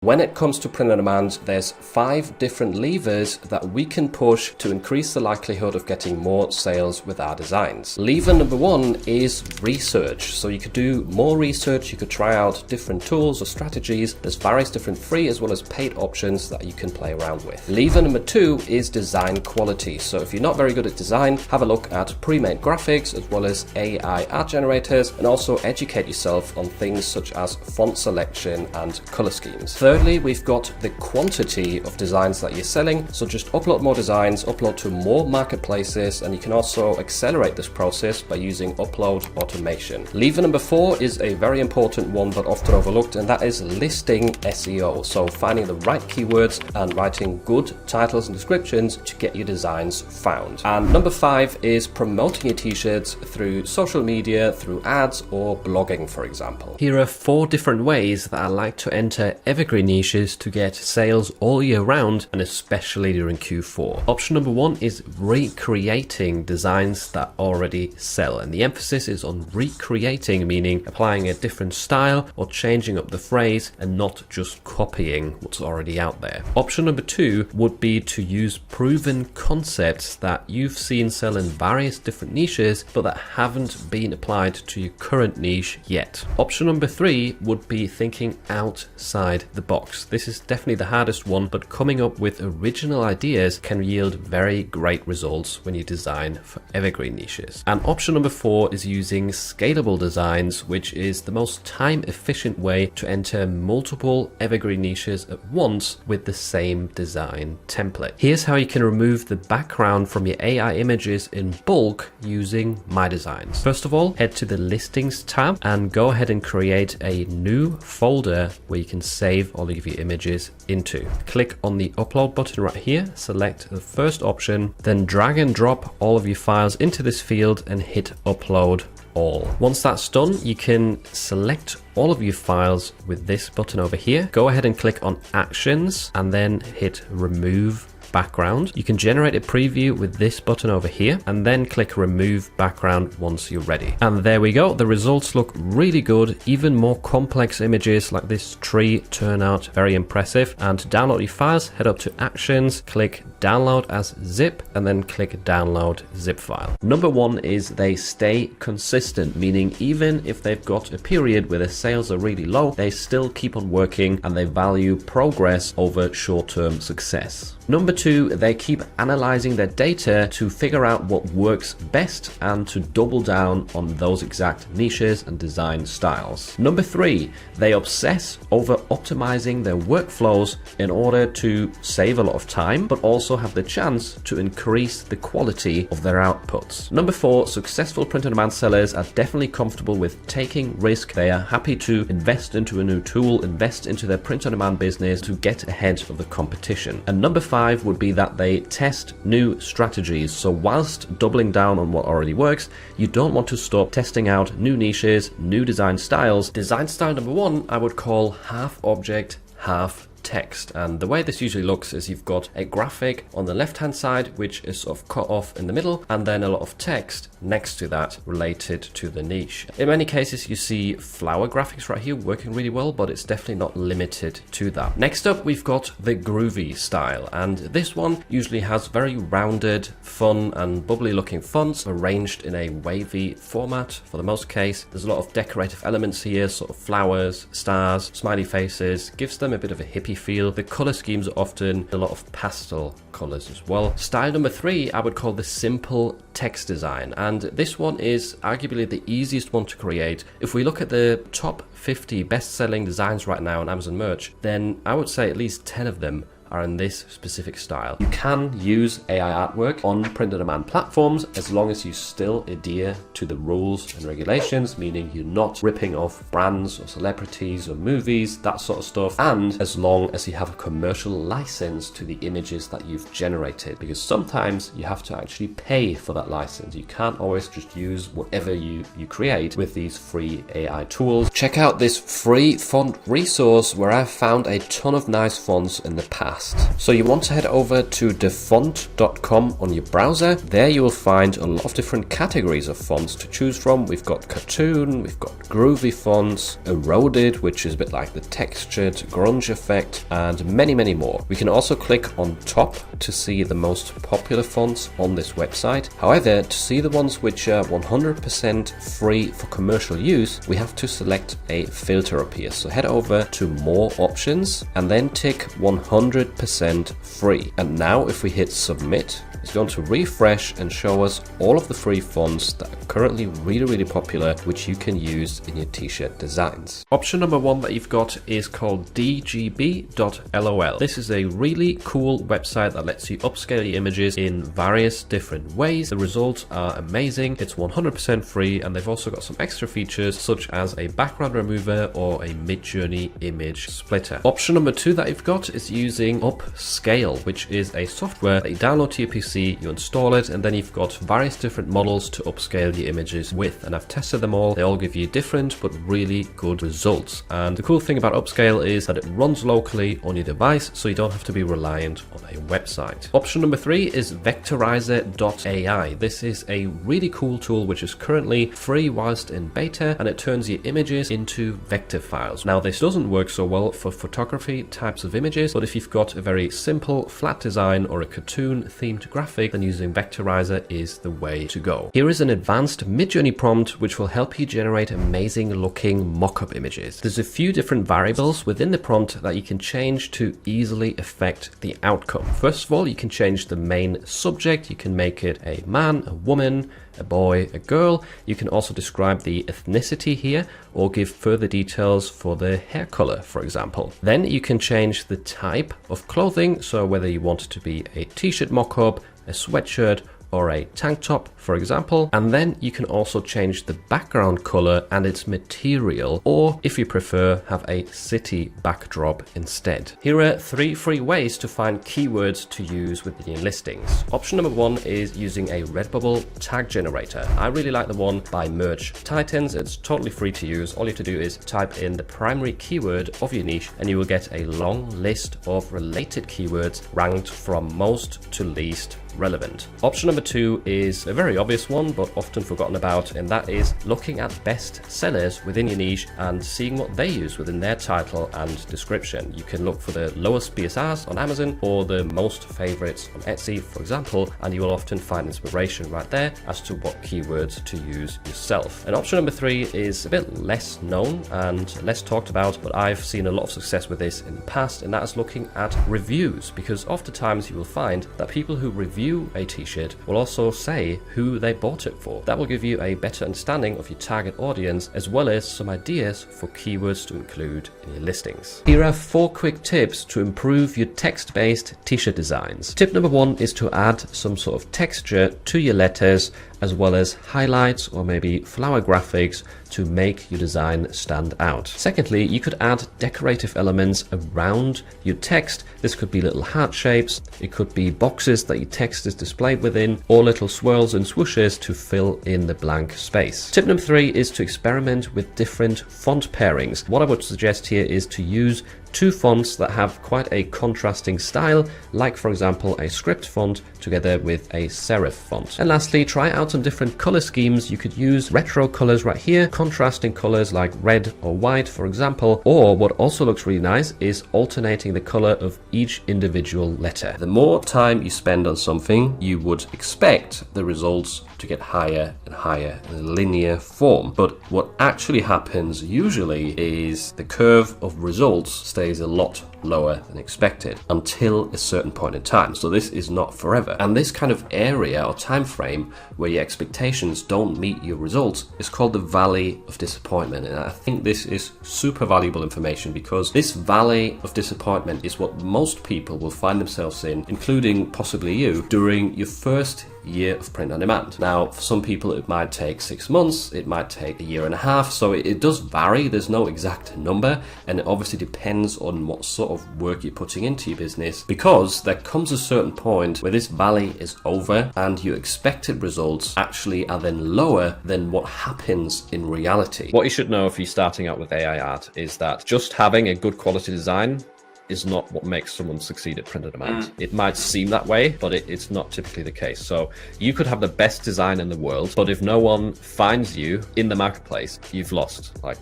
When it comes to print on demand, there's 5 different levers that we can push to increase the likelihood of getting more sales with our designs. Lever number 1 is research. So you could do more research, you could try out different tools or strategies. There's various different free as well as paid options that you can play around with. Lever number 2 is design quality. So if you're not very good at design, have a look at pre-made graphics as well as AI art generators, and also educate yourself on things such as font selection and color schemes. Thirdly, we've got the quantity of designs that you're selling. So just upload more designs, upload to more marketplaces, and you can also accelerate this process by using upload automation. Lever number 4 is a very important one but often overlooked, and that is listing SEO. So finding the right keywords and writing good titles and descriptions to get your designs found. And number 5 is promoting your t-shirts through social media, through ads or blogging, for example. Here are 4 different ways that I like to enter evergreen niches to get sales all year round, and especially during Q4. Option number 1 is recreating designs that already sell, and the emphasis is on recreating, meaning applying a different style or changing up the phrase and not just copying what's already out there. Option number 2 would be to use proven concepts that you've seen sell in various different niches but that haven't been applied to your current niche yet. Option number 3 would be thinking outside the box. This is definitely the hardest one, but coming up with original ideas can yield very great results when you design for evergreen niches. And option number 4 is using scalable designs, which is the most time efficient way to enter multiple evergreen niches at once with the same design template. Here's how you can remove the background from your AI images in bulk using My Designs. First of all, head to the listings tab and go ahead and create a new folder where you can save all of your images into. Click on the upload button right here, select the first option, then drag and drop all of your files into this field and hit upload all. Once that's done, you can select all of your files with this button over here. Go ahead and click on actions and then hit remove background. You can generate a preview with this button over here and then click remove background once you're ready. And there we go. The results look really good. Even more complex images like this tree turn out very impressive. And to download your files, head up to actions, click download as zip, and then click download zip file. Number 1 is they stay consistent, meaning even if they've got a period where their sales are really low, they still keep on working and they value progress over short-term success. Number 2, they keep analyzing their data to figure out what works best and to double down on those exact niches and design styles. Number 3, they obsess over optimizing their workflows in order to save a lot of time, but also have the chance to increase the quality of their outputs. Number 4, successful print-on-demand sellers are definitely comfortable with taking risk. They are happy to invest into a new tool, invest into their print-on-demand business to get ahead of the competition. And number 5 would be that they test new strategies. So whilst doubling down on what already works, you don't want to stop testing out new niches, new design styles. Design style number 1, I would call half object, half text. And the way this usually looks is you've got a graphic on the left hand side which is sort of cut off in the middle, and then a lot of text next to that related to the niche. In many cases you see flower graphics right here working really well, but it's definitely not limited to that. Next up, we've got the groovy style, and this one usually has very rounded, fun and bubbly looking fonts arranged in a wavy format for the most case. There's a lot of decorative elements here, sort of flowers, stars, smiley faces, gives them a bit of a hippie feel. The color schemes are often a lot of pastel colors as well. Style number 3, I would call the simple text design, and this one is arguably the easiest one to create. If we look at the top 50 best-selling designs right now on Amazon Merch, then I would say at least 10 of them are in this specific style. You can use AI artwork on print-on-demand platforms as long as you still adhere to the rules and regulations, meaning you're not ripping off brands or celebrities or movies, that sort of stuff, and as long as you have a commercial license to the images that you've generated, because sometimes you have to actually pay for that license. You can't always just use whatever you create with these free AI tools. Check out this free font resource where I've found a ton of nice fonts in the past. fast. So you want to head over to dafont.com on your browser. There you will find a lot of different categories of fonts to choose from. We've got cartoon, we've got groovy fonts, eroded, which is a bit like the textured grunge effect, and many, many more. We can also click on top to see the most popular fonts on this website. However, to see the ones which are 100% free for commercial use, we have to select a filter up here. So head over to more options and then tick 100% free. And now if we hit submit, it's going to refresh and show us all of the free fonts that are currently really popular, which you can use in your t-shirt designs. Option number one that you've got is called dgb.lol. This is a really cool website that lets you upscale your images in various different ways. The results are amazing. It's 100% free, and they've also got some extra features such as a background remover or a Midjourney image splitter. Option number two that you've got is using Upscale, which is a software that you download to your PC, you install it, and then you've got various different models to upscale your images with, and I've tested them all. They all give you different but really good results, and the cool thing about Upscale is that it runs locally on your device, so you don't have to be reliant on a website. Option number three is Vectorizer.ai. This is a really cool tool which is currently free whilst in beta, and it turns your images into vector files. Now this doesn't work so well for photography types of images, but if you've got a very simple flat design or a cartoon themed graphic, then using Vectorizer is the way to go. Here is an advanced Midjourney prompt which will help you generate amazing looking mock-up images. There's a few different variables within the prompt that you can change to easily affect the outcome. First of all, you can change the main subject. You can make it a man, a woman, a boy, a girl. You can also describe the ethnicity here or give further details for the hair color, for example. Then you can change the type of clothing, so whether you want it to be a t-shirt mock-up, a sweatshirt, or a tank top, for example. And then you can also change the background color and its material, or if you prefer, have a city backdrop instead. Here are 3 free ways to find keywords to use within your listings. Option number 1 is using a Redbubble tag generator. I really like the one by Merch Titans. It's totally free to use. All you have to do is type in the primary keyword of your niche and you will get a long list of related keywords ranked from most to least relevant. Option number 2 is a very obvious one but often forgotten about, and that is looking at best sellers within your niche and seeing what they use within their title and description. You can look for the lowest BSRs on Amazon or the most favorites on Etsy, for example, and you will often find inspiration right there as to what keywords to use yourself. And option number 3 is a bit less known and less talked about, but I've seen a lot of success with this in the past, and that is looking at reviews, because oftentimes you will find that people who review a t-shirt will also say who they bought it for. That will give you a better understanding of your target audience, as well as some ideas for keywords to include in your listings. Here are 4 quick tips to improve your text-based t-shirt designs. Tip number 1 is to add some sort of texture to your letters, as well as highlights or maybe flower graphics to make your design stand out. Secondly, you could add decorative elements around your text. This could be little heart shapes, it could be boxes that your text is displayed within, or little swirls and swooshes to fill in the blank space. Tip number 3 is to experiment with different font pairings. What I would suggest here is to use 2 fonts that have quite a contrasting style, like for example a script font together with a serif font. And lastly, try out some different color schemes. You could use retro colors right here, contrasting colors like red or white, for example, or what also looks really nice is alternating the color of each individual letter. The more time you spend on something, you would expect the results to get higher and higher in a linear form. But what actually happens usually is the curve of results stays a lot lower than expected until a certain point in time. So this is not forever. And this kind of area or time frame where your expectations don't meet your results is called the valley of disappointment. And I think this is super valuable information, because this valley of disappointment is what most people will find themselves in, including possibly you, during your first year of print on demand. Now, for some people it might take 6 months, it might take a year and a half, so it does vary. There's no exact number, and it obviously depends on what sort of work you're putting into your business, because there comes a certain point where this valley is over and your expected results actually are then lower than what happens in reality. What you should know if you're starting out with AI art is that just having a good quality design is not what makes someone succeed at print on demand. It might seem that way, but it's not typically the case. So you could have the best design in the world, but if no one finds you in the marketplace, you've lost. Like,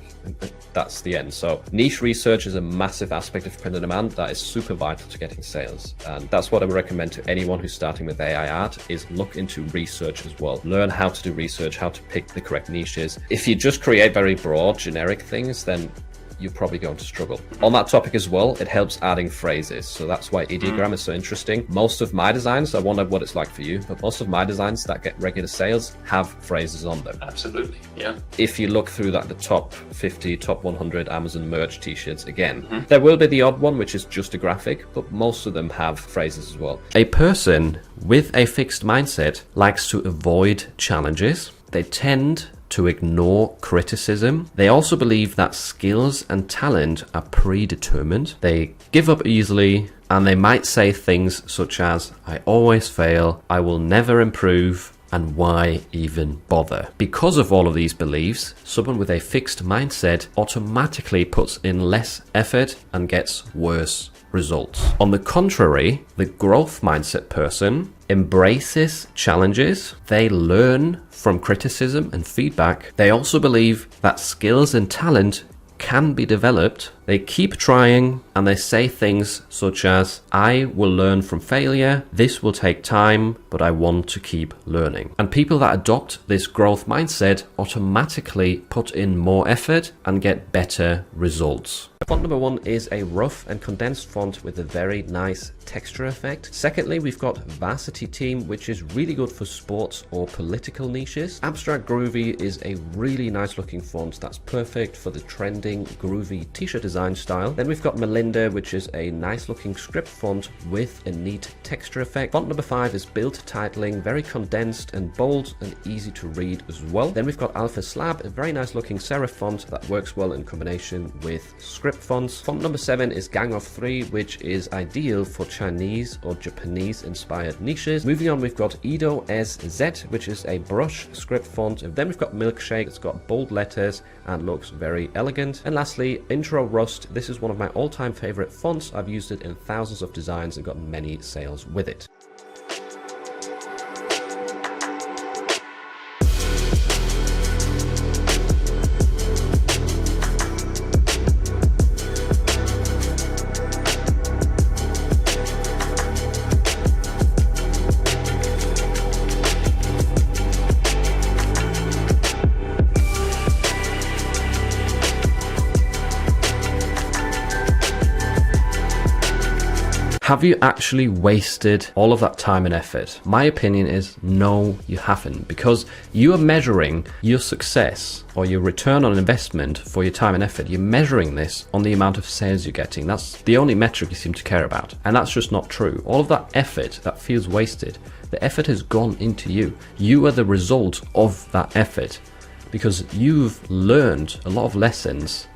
that's the end. So niche research is a massive aspect of print on demand that is super vital to getting sales. And that's what I would recommend to anyone who's starting with AI art, is look into research as well. Learn how to do research, how to pick the correct niches. If you just create very broad, generic things, then you're probably going to struggle. On that topic as well, it helps adding phrases. So that's why ideogram is so interesting. Most of my designs, I wonder what it's like for you, but most of my designs that get regular sales have phrases on them. Absolutely, yeah. If you look through the top 50, top 100 Amazon merch t-shirts, again, there will be the odd one, which is just a graphic, but most of them have phrases as well. A person with a fixed mindset likes to avoid challenges. They tend to ignore criticism. They also believe that skills and talent are predetermined. They give up easily, and they might say things such as, I always fail, I will never improve, and why even bother? Because of all of these beliefs, someone with a fixed mindset automatically puts in less effort and gets worse results. On the contrary, the growth mindset person embraces challenges. They learn from criticism and feedback. They also believe that skills and talent can be developed. They keep trying, and they say things such as, I will learn from failure, this will take time, but I want to keep learning. And people that adopt this growth mindset automatically put in more effort and get better results. Font number 1 is a rough and condensed font with a very nice texture effect. Secondly, we've got Varsity Team, which is really good for sports or political niches. Abstract Groovy is a really nice looking font that's perfect for the trending groovy t-shirt design style. Then we've got Melinda, which is a nice looking script font with a neat texture effect. Font number 5 is Built Titling, very condensed and bold and easy to read as well. Then we've got Alpha Slab, a very nice looking serif font that works well in combination with script fonts. Font number 7 is Gang of 3, which is ideal for Chinese or Japanese inspired niches. Moving on, we've got Edo SZ, which is a brush script font. And then we've got Milkshake, it's got bold letters and looks very elegant. And lastly, Intro Rust. This is one of my all-time favorite fonts. I've used it in thousands of designs and got many sales with it. Have you actually wasted all of that time and effort? My opinion is no, you haven't, because you are measuring your success or your return on investment for your time and effort. You're measuring this on the amount of sales you're getting. That's the only metric you seem to care about. And that's just not true. All of that effort that feels wasted, the effort has gone into you. You are the result of that effort because you've learned a lot of lessons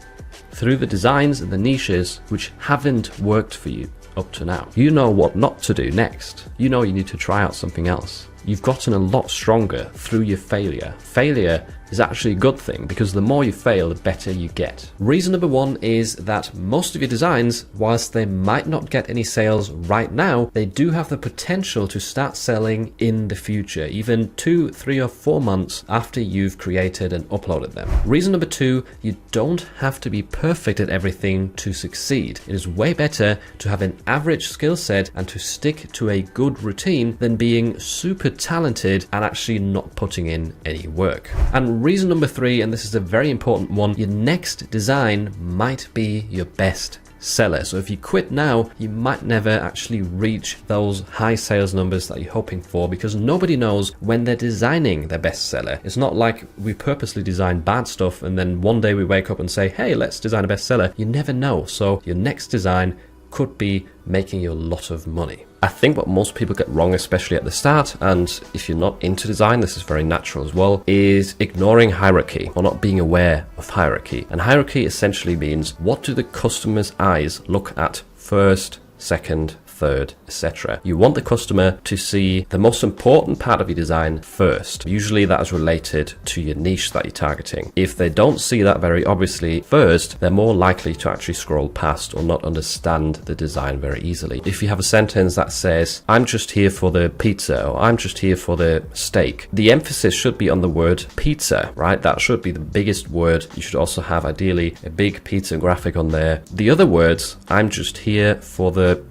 through the designs and the niches which haven't worked for you up to now. You know what not to do next. You know you need to try out something else. You've gotten a lot stronger through your failure. Failure is actually a good thing because the more you fail, the better you get. Reason number 1 is that most of your designs, whilst they might not get any sales right now, they do have the potential to start selling in the future, even 2, 3 or 4 months after you've created and uploaded them. Reason number 2, you don't have to be perfect at everything to succeed. It is way better to have an average skill set and to stick to a good routine than being super talented and actually not putting in any work. And reason number 3, and this is a very important one, your next design might be your best seller. So if you quit now, you might never actually reach those high sales numbers that you're hoping for because nobody knows when they're designing their best seller. It's not like we purposely design bad stuff and then one day we wake up and say, hey, let's design a bestseller. You never know. So your next design could be making you a lot of money. I think what most people get wrong, especially at the start, and if you're not into design, this is very natural as well, is ignoring hierarchy or not being aware of hierarchy. And hierarchy essentially means, what do the customer's eyes look at first, second, third, etc. You want the customer to see the most important part of your design first. Usually that is related to your niche that you're targeting. If they don't see that very obviously first, they're more likely to actually scroll past or not understand the design very easily. If you have a sentence that says, I'm just here for the pizza, or I'm just here for the steak, the emphasis should be on the word pizza, right? That should be the biggest word. You should also have ideally a big pizza graphic on there. The other words, I'm just here for the,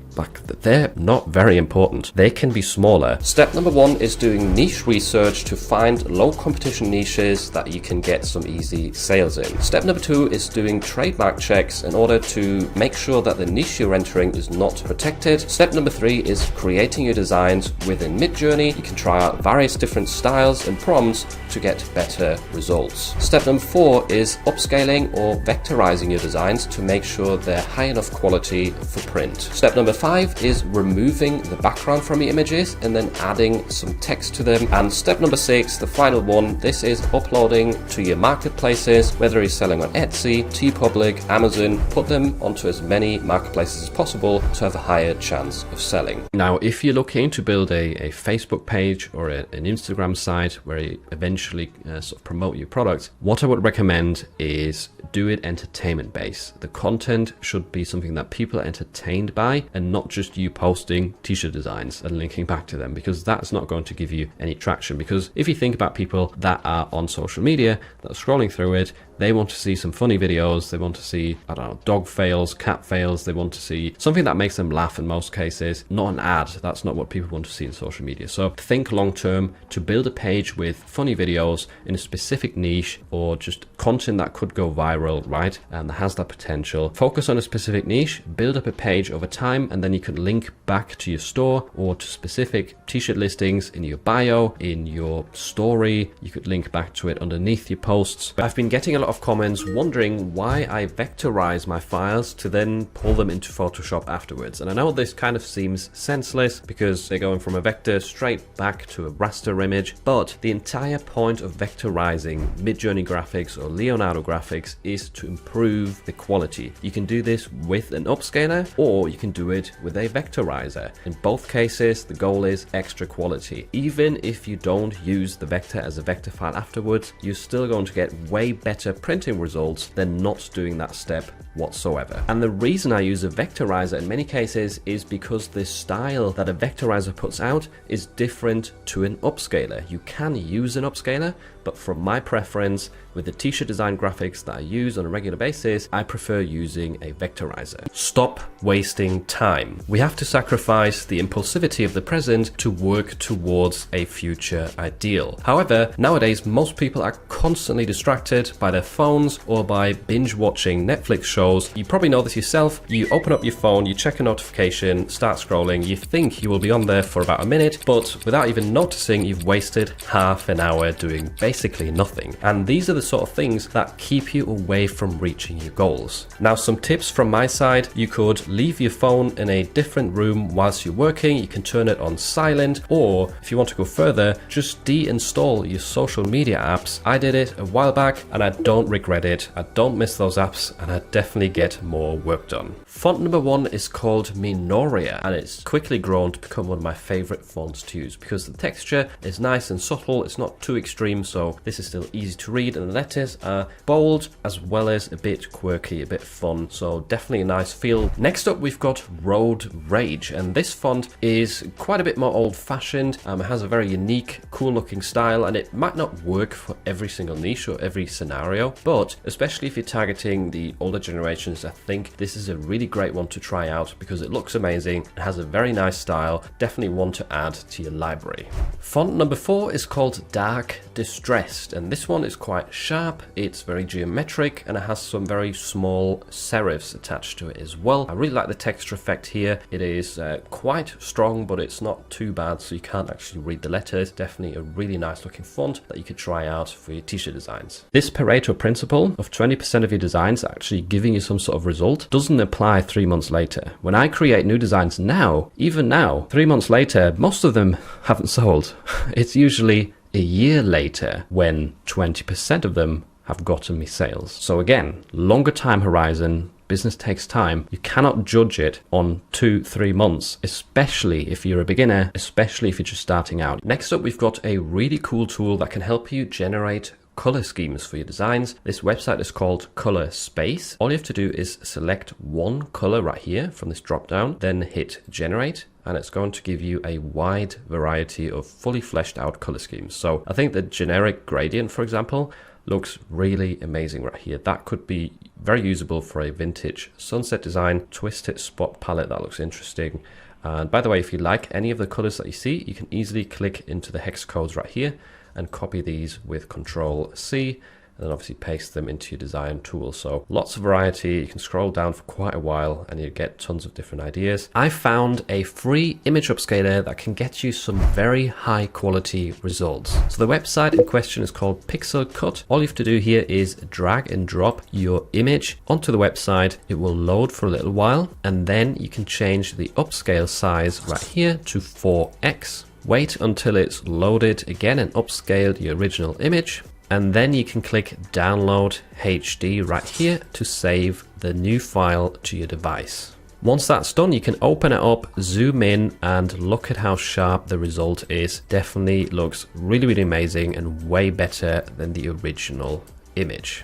they're not very important. They can be smaller. Step number 1 is doing niche research to find low competition niches that you can get some easy sales in. Step number 2 is doing trademark checks in order to make sure that the niche you're entering is not protected. Step number 3 is creating your designs within Midjourney. You can try out various different styles and prompts to get better results. Step number 4 is upscaling or vectorizing your designs to make sure they're high enough quality for print. Step number 5 is removing the background from your images and then adding some text to them. And step number 6, the final one, this is uploading to your marketplaces, whether you're selling on Etsy, TeePublic, Amazon. Put them onto as many marketplaces as possible to have a higher chance of selling. Now, if you're looking to build a Facebook page or an Instagram site where you eventually sort of promote your product, what I would recommend is do it entertainment based. The content should be something that people are entertained by and not just you posting t-shirt designs and linking back to them, because that's not going to give you any traction. Because if you think about people that are on social media, that are scrolling through it, they want to see some funny videos, they want to see, I don't know, dog fails, cat fails, they want to see something that makes them laugh in most cases, not an ad. That's not what people want to see in social media. So think long term to build a page with funny videos in a specific niche or just content that could go viral, right? And that has that potential. Focus on a specific niche, build up a page over time, and then you can link back to your store or to specific t-shirt listings in your bio, in your story. You could link back to it underneath your posts. But I've been getting a lot of comments wondering why I vectorize my files to then pull them into Photoshop afterwards. And I know this kind of seems senseless because they're going from a vector straight back to a raster image, but the entire point of vectorizing Midjourney graphics or Leonardo graphics is to improve the quality. You can do this with an upscaler or you can do it with a vectorizer. In both cases, the goal is extra quality. Even if you don't use the vector as a vector file afterwards, you're still going to get way better printing results than not doing that step whatsoever. And the reason I use a vectorizer in many cases is because the style that a vectorizer puts out is different to an upscaler. You can use an upscaler, but from my preference, with the t-shirt design graphics that I use on a regular basis, I prefer using a vectorizer. Stop wasting time. We have to sacrifice the impulsivity of the present to work towards a future ideal. However, nowadays, most people are constantly distracted by their phones or by binge watching Netflix shows. You probably know this yourself. You open up your phone, you check a notification, start scrolling, you think you will be on there for about a minute, but without even noticing, you've wasted half an hour doing basically nothing. And these are the sort of things that keep you away from reaching your goals. Now, some tips from my side: you could leave your phone in a different room whilst you're working. You can turn it on silent, or if you want to go further, just deinstall your social media apps. I did it a while back and I don't regret it. I don't miss those apps and I definitely get more work done. Font number 1 is called Minoria, and it's quickly grown to become one of my favorite fonts to use because the texture is nice and subtle. It's not too extreme, so this is still easy to read, and the letters are bold as well as a bit quirky, a bit fun, so definitely a nice feel. Next up, we've got Road Rage, and this font is quite a bit more old-fashioned. It has a very unique, cool-looking style, and it might not work for every single niche or every scenario, but especially if you're targeting the older generations, I think this is a really great one to try out because it looks amazing. It has a very nice style, definitely one to add to your library. Font number 4 is called Dark Distressed, and this one is quite sharp, it's very geometric, and it has some very small serifs attached to it as well. I really like the texture effect here. It is quite strong, but it's not too bad, so you can't actually read the letters. Definitely a really nice looking font that you could try out for your t-shirt designs. This Pareto principle of 20% of your designs actually giving you some sort of result doesn't apply 3 months later. When I create new designs now, even now, 3 months later, most of them haven't sold. It's usually a year later when 20% of them have gotten me sales. So again, longer time horizon, business takes time. You cannot judge it on 2-3 months, especially if you're a beginner, especially if you're just starting out. Next up, we've got a really cool tool that can help you generate color schemes for your designs. This website is called Color Space. All you have to do is select one color right here from this drop down, then hit generate, and it's going to give you a wide variety of fully fleshed out color schemes. So I think the generic gradient, for example, looks really amazing right here. That could be very usable for a vintage sunset design. Twisted spot palette, that looks interesting. And by the way, if you like any of the colors that you see, you can easily click into the hex codes right here and copy these with Control C, and then obviously paste them into your design tool. So lots of variety. You can scroll down for quite a while and you get tons of different ideas. I found a free image upscaler that can get you some very high quality results. So the website in question is called Pixelcut. All you have to do here is drag and drop your image onto the website. It will load for a little while, and then you can change the upscale size right here to 4x. Wait until it's loaded again and upscale the original image, and then you can click download HD right here to save the new file to your device. Once that's done, you can open it up, zoom in, and look at how sharp the result is. Definitely looks really, really amazing and way better than the original image.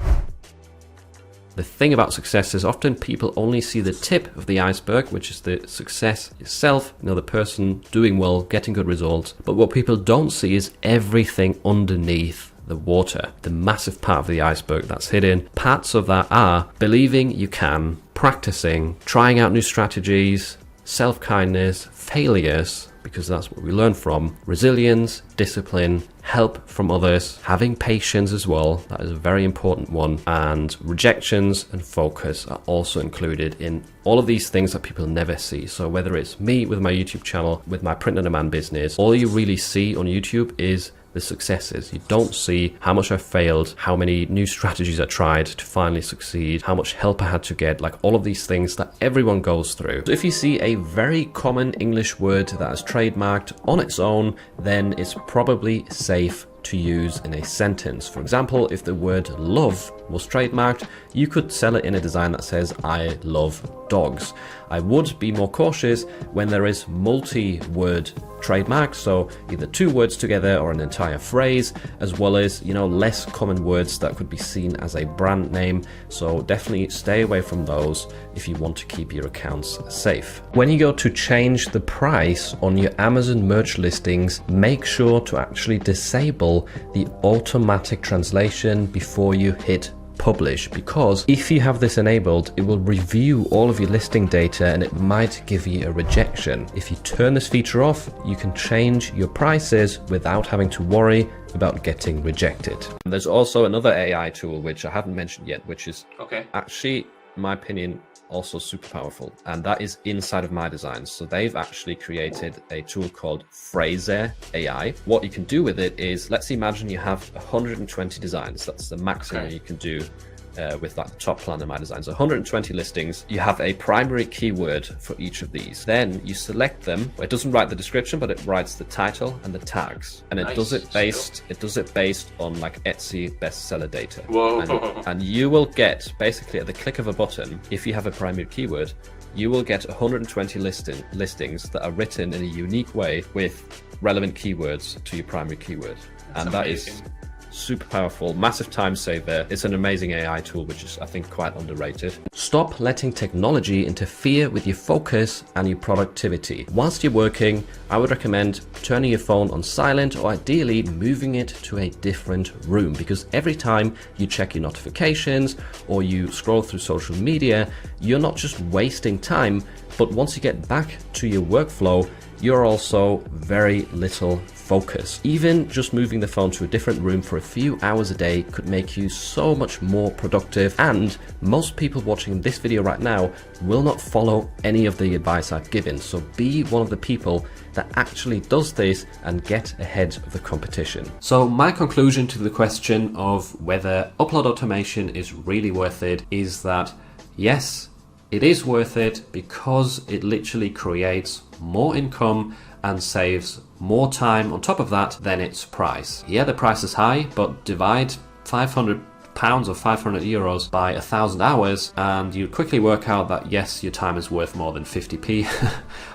The thing about success is often people only see the tip of the iceberg, which is the success itself, the person doing well, getting good results. But what people don't see is everything underneath the water, the massive part of the iceberg that's hidden. Parts of that are believing you can, practicing, trying out new strategies, self-kindness, failures, because that's what we learn from, resilience, discipline, help from others, having patience as well, that is a very important one, and rejections and focus are also included in all of these things that people never see. So whether it's me with my YouTube channel, with my print on demand business, all you really see on YouTube is the successes. You don't see how much I failed, how many new strategies I tried to finally succeed, how much help I had to get, like all of these things that everyone goes through. So if you see a very common English word that is trademarked on its own, then it's probably safe to use in a sentence. For example, if the word love was trademarked, you could sell it in a design that says, I love dogs. I would be more cautious when there is multi-word trademark, so either 2 words together or an entire phrase, as well as, less common words that could be seen as a brand name. So definitely stay away from those if you want to keep your accounts safe. When you go to change the price on your Amazon merch listings, make sure to actually disable the automatic translation before you hit publish, because if you have this enabled, it will review all of your listing data and it might give you a rejection. If you turn this feature off, you can change your prices without having to worry about getting rejected. And there's also another AI tool which I haven't mentioned yet, which is actually, in my opinion, also super powerful, and that is inside of My Designs. So they've actually created a tool called Phrase AI. What you can do with it is, let's imagine you have 120 designs. That's the maximum you can do with that top plan in My Designs. 120 listings. You have a primary keyword for each of these. Then you select them. It doesn't write the description, but it writes the title and the tags, and it does it based on like Etsy bestseller data. Whoa. And you will get, basically at the click of a button, if you have a primary keyword, you will get 120 listings that are written in a unique way with relevant keywords to your primary keyword. That's amazing. That is super powerful, massive time saver. It's an amazing AI tool, which is, I think, quite underrated. Stop letting technology interfere with your focus and your productivity. Whilst you're working, I would recommend turning your phone on silent, or ideally moving it to a different room, because every time you check your notifications or you scroll through social media, you're not just wasting time, but once you get back to your workflow, you're also very little focus. Even just moving the phone to a different room for a few hours a day could make you so much more productive, and most people watching this video right now will not follow any of the advice I've given. So be one of the people that actually does this and get ahead of the competition. So my conclusion to the question of whether upload automation is really worth it is that yes, it is worth it, because it literally creates more income and saves more time on top of that than its price. Yeah, the price is high, but divide 500 pounds or 500 euros by 1,000 hours, and you quickly work out that yes, your time is worth more than 50p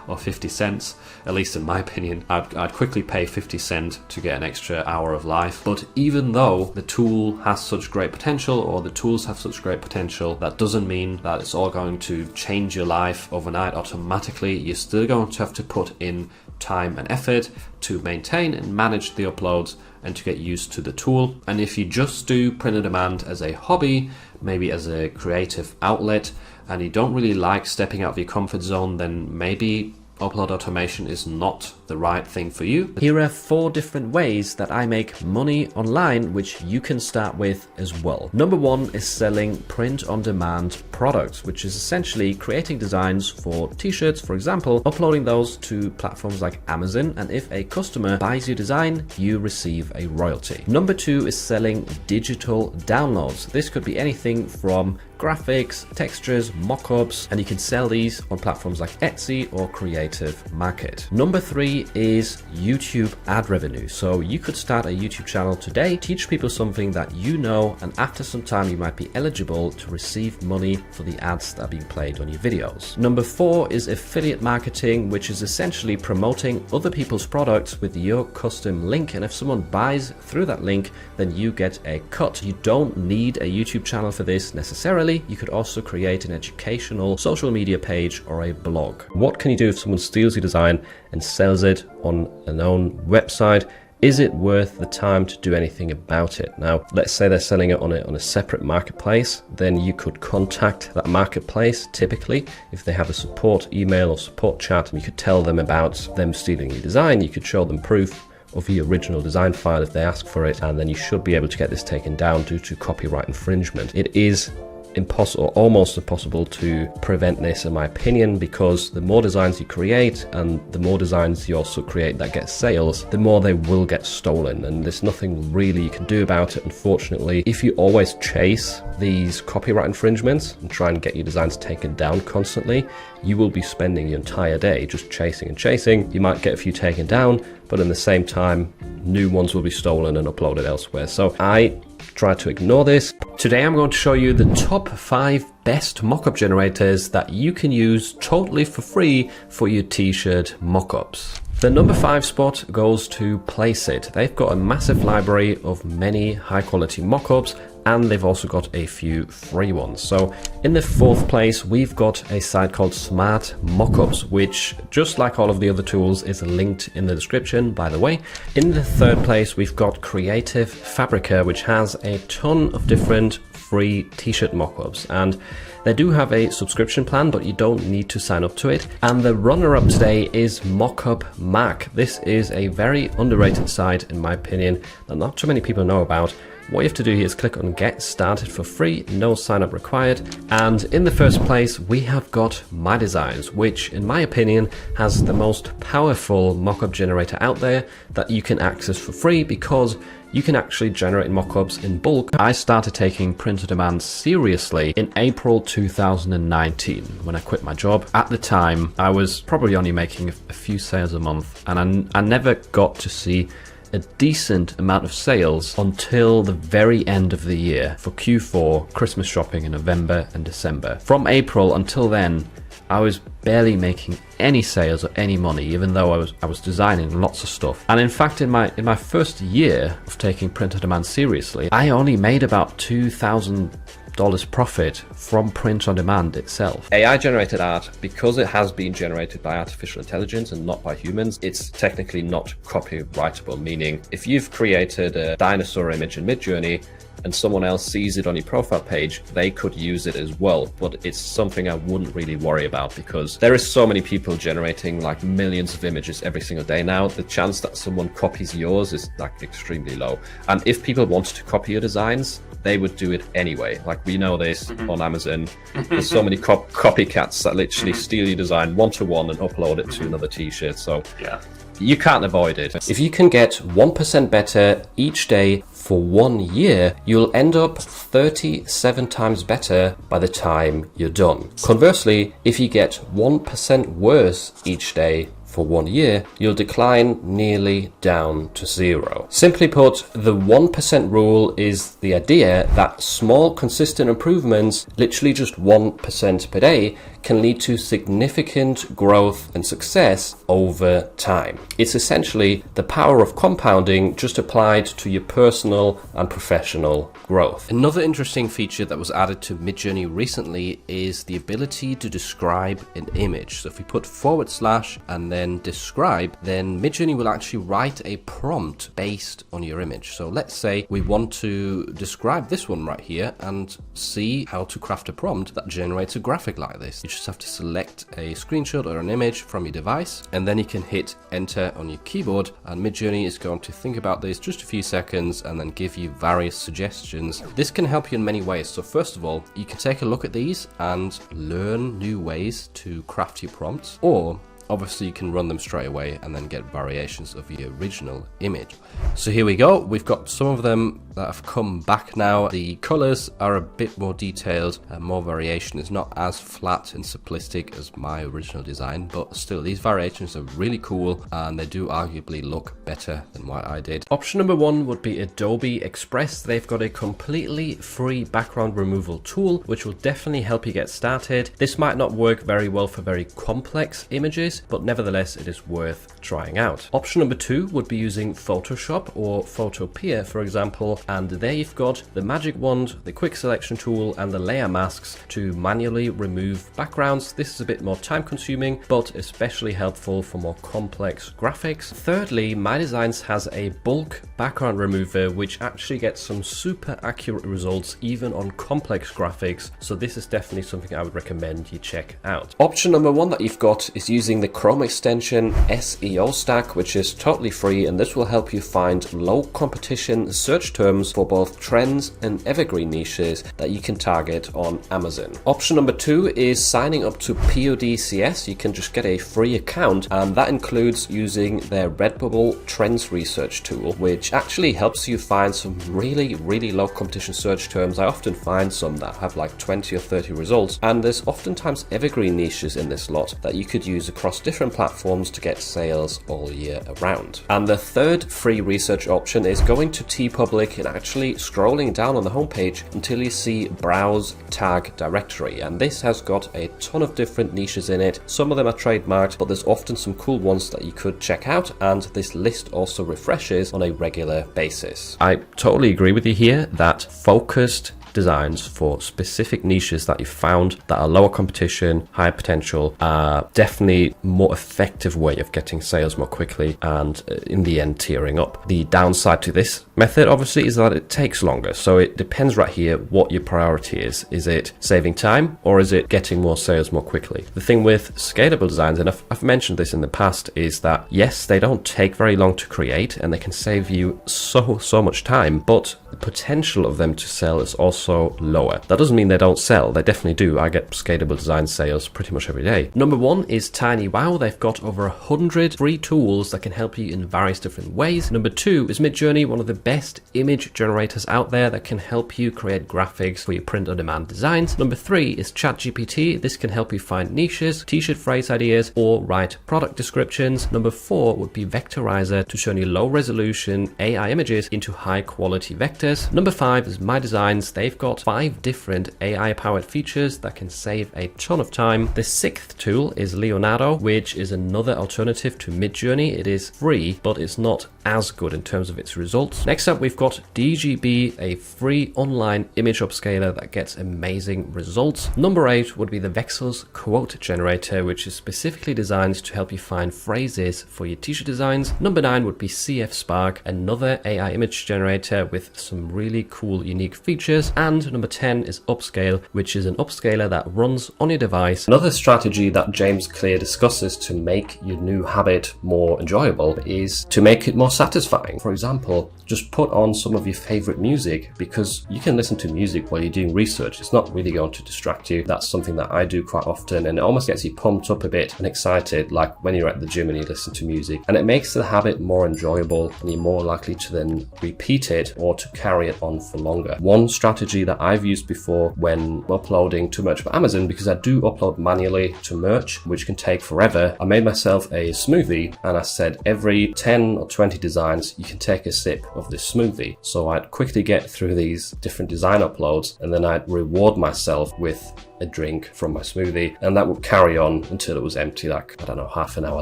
or 50 cents. At least in my opinion, I'd quickly pay 50 cents to get an extra hour of life. But even though the tool has such great potential, or the tools have such great potential, that doesn't mean that it's all going to change your life overnight automatically. You're still going to have to put in time and effort to maintain and manage the uploads and to get used to the tool. And if you just do print on demand as a hobby, maybe as a creative outlet, and you don't really like stepping out of your comfort zone, then maybe upload automation is not the right thing for you. Here are 4 different ways that I make money online, which you can start with as well. Number 1 is selling print-on-demand products, which is essentially creating designs for t-shirts, for example, uploading those to platforms like Amazon, and if a customer buys your design, you receive a royalty. Number 2 is selling digital downloads. This could be anything from graphics, textures, mock-ups, and you can sell these on platforms like Etsy or Creative Market. Number 3 is YouTube ad revenue. So you could start a YouTube channel today, teach people something that you know, and after some time you might be eligible to receive money for the ads that are being played on your videos. Number 4 is affiliate marketing, which is essentially promoting other people's products with your custom link, and if someone buys through that link, then you get a cut. You don't need a YouTube channel for this necessarily. You could also create an educational social media page or a blog. What can you do if someone steals your design and sells it on an own website? Is it worth the time to do anything about it? Now, let's say they're selling it on a separate marketplace, then you could contact that marketplace. Typically, if they have a support email or support chat, you could tell them about them stealing your design. You could show them proof of the original design file if they ask for it, and then you should be able to get this taken down due to copyright infringement. It is impossible, almost impossible to prevent this in my opinion, because the more designs you create and the more designs you also create that get sales, the more they will get stolen, and there's nothing really you can do about it, unfortunately. If you always chase these copyright infringements and try and get your designs taken down constantly, you will be spending your entire day just chasing and chasing. You might get a few taken down, but in the same time new ones will be stolen and uploaded elsewhere. So I try to ignore this. Today I'm going to show you the top 5 best mockup generators that you can use totally for free for your t-shirt mockups. The number 5 spot goes to Placeit. They've got a massive library of many high quality mockups, and they've also got a few free ones. So in the 4th place, we've got a site called Smart Mockups, which, just like all of the other tools, is linked in the description, by the way. In the 3rd place, we've got Creative Fabrica, which has a ton of different free t-shirt mockups, and they do have a subscription plan, but you don't need to sign up to it. And the runner-up today is Mockup Mac. This is a very underrated site, in my opinion, that not too many people know about. What you have to do here is click on Get Started for free, no sign up required. And in the 1st place, we have got My Designs, which in my opinion has the most powerful mockup generator out there that you can access for free, because you can actually generate mockups in bulk. I started taking print on demand seriously in April 2019 when I quit my job. At the time, I was probably only making a few sales a month, and I never got to see a decent amount of sales until the very end of the year for Q4, Christmas shopping in November and December. From April until then, I was barely making any sales or any money, even though I was designing lots of stuff. And in fact, in my first year of taking print on demand seriously, I only made about $2,000 profit from print on demand itself. AI generated art, because it has been generated by artificial intelligence and not by humans, it's technically not copyrightable, meaning if you've created a dinosaur image in Midjourney and someone else sees it on your profile page, they could use it as well. But it's something I wouldn't really worry about, because there is so many people generating like millions of images every single day now. The chance that someone copies yours is like extremely low. And if people wanted to copy your designs, they would do it anyway. Like, we know this on Amazon. There's so many copycats that literally steal your design one-to-one and upload it to another t-shirt. So yeah, you can't avoid it. If you can get 1% better each day for 1 year, you'll end up 37 times better by the time you're done. Conversely, if you get 1% worse each day for 1 year, you'll decline nearly down to 0. Simply put, the 1% rule is the idea that small, consistent improvements, literally just 1% per day, can lead to significant growth and success over time. It's essentially the power of compounding just applied to your personal and professional growth. Another interesting feature that was added to Midjourney recently is the ability to describe an image. So if we put / and then describe, then Midjourney will actually write a prompt based on your image. So let's say we want to describe this one right here and see how to craft a prompt that generates a graphic like this. You just have to select a screenshot or an image from your device, and then you can hit enter on your keyboard, and Midjourney is going to think about this just a few seconds and then give you various suggestions. This can help you in many ways. So first of all, you can take a look at these and learn new ways to craft your prompts, or obviously you can run them straight away and then get variations of your original image. So here we go, we've got some of them that have come back now. The colors are a bit more detailed and more variation. It's not as flat and simplistic as my original design, but still these variations are really cool and they do arguably look better than what I did. Option number 1 would be Adobe Express. They've got a completely free background removal tool which will definitely help you get started. This might not work very well for very complex images, but nevertheless it is worth trying out. Option number 2 would be using Photoshop or Photopea, for example, and there you've got the magic wand, the quick selection tool, and the layer masks to manually remove backgrounds. This is a bit more time consuming, but especially helpful for more complex graphics. Thirdly, My Designs has a bulk background remover which actually gets some super accurate results even on complex graphics, so this is definitely something I would recommend you check out. Option number 1 that you've got is using the Chrome extension SEO Stack, which is totally free, and this will help you find low competition search terms for both trends and evergreen niches that you can target on Amazon. Option number 2 is signing up to PODCS. You can just get a free account, and that includes using their Redbubble Trends Research tool, which actually helps you find some really low competition search terms. I often find some that have like 20 or 30 results, and there's oftentimes evergreen niches in this lot that you could use across different platforms to get sales all year around. And the third free research option is going to TeePublic and actually scrolling down on the homepage until you see Browse Tag Directory, and this has got a ton of different niches in it. Some of them are trademarked, but there's often some cool ones that you could check out, and this list also refreshes on a regular basis. I totally agree with you here that focused designs for specific niches that you found that are lower competition, higher potential, are definitely more effective way of getting sales more quickly and in the end tearing up. The downside to this method obviously is that it takes longer, so it depends right here what your priority is. Is it saving time or is it getting more sales more quickly? The thing with scalable designs, and I've mentioned this in the past, is that yes, they don't take very long to create and they can save you so much time, but the potential of them to sell is also lower. That doesn't mean they don't sell, they definitely do. I get scalable design sales pretty much every day. Number 1 is TinyWow. They've got over 100 free tools that can help you in various different ways. Number 2 is Midjourney, one of the best image generators out there that can help you create graphics for your print-on-demand designs. Number 3 is ChatGPT. This can help you find niches, t-shirt phrase ideas, or write product descriptions. Number 4 would be Vectorizer to turn your low-resolution AI images into high-quality vectors. Number 5 is My Designs. They've got 5 different AI-powered features that can save a ton of time. The 6th tool is Leonardo, which is another alternative to Midjourney. It is free, but it's not as good in terms of its results. Next up, we've got DGB, a free online image upscaler that gets amazing results. Number 8 would be the Vexels Quote Generator, which is specifically designed to help you find phrases for your t-shirt designs. Number 9 would be CF Spark, another AI image generator with some really cool, unique features. And number 10 is Upscale, which is an upscaler that runs on your device. Another strategy that James Clear discusses to make your new habit more enjoyable is to make it more satisfying. For example, just put on some of your favorite music, because you can listen to music while you're doing research. It's not really going to distract you. That's something that I do quite often, and it almost gets you pumped up a bit and excited, like when you're at the gym and you listen to music. And it makes the habit more enjoyable, and you're more likely to then repeat it or to carry it on for longer. One strategy that I've used before when uploading to Merch for Amazon, because I do upload manually to Merch, which can take forever, I made myself a smoothie, and I said every 10 or 20 designs you can take a sip of this smoothie. So I'd quickly get through these different design uploads, and then I'd reward myself with a drink from my smoothie, and that would carry on until it was empty, like, I don't know, half an hour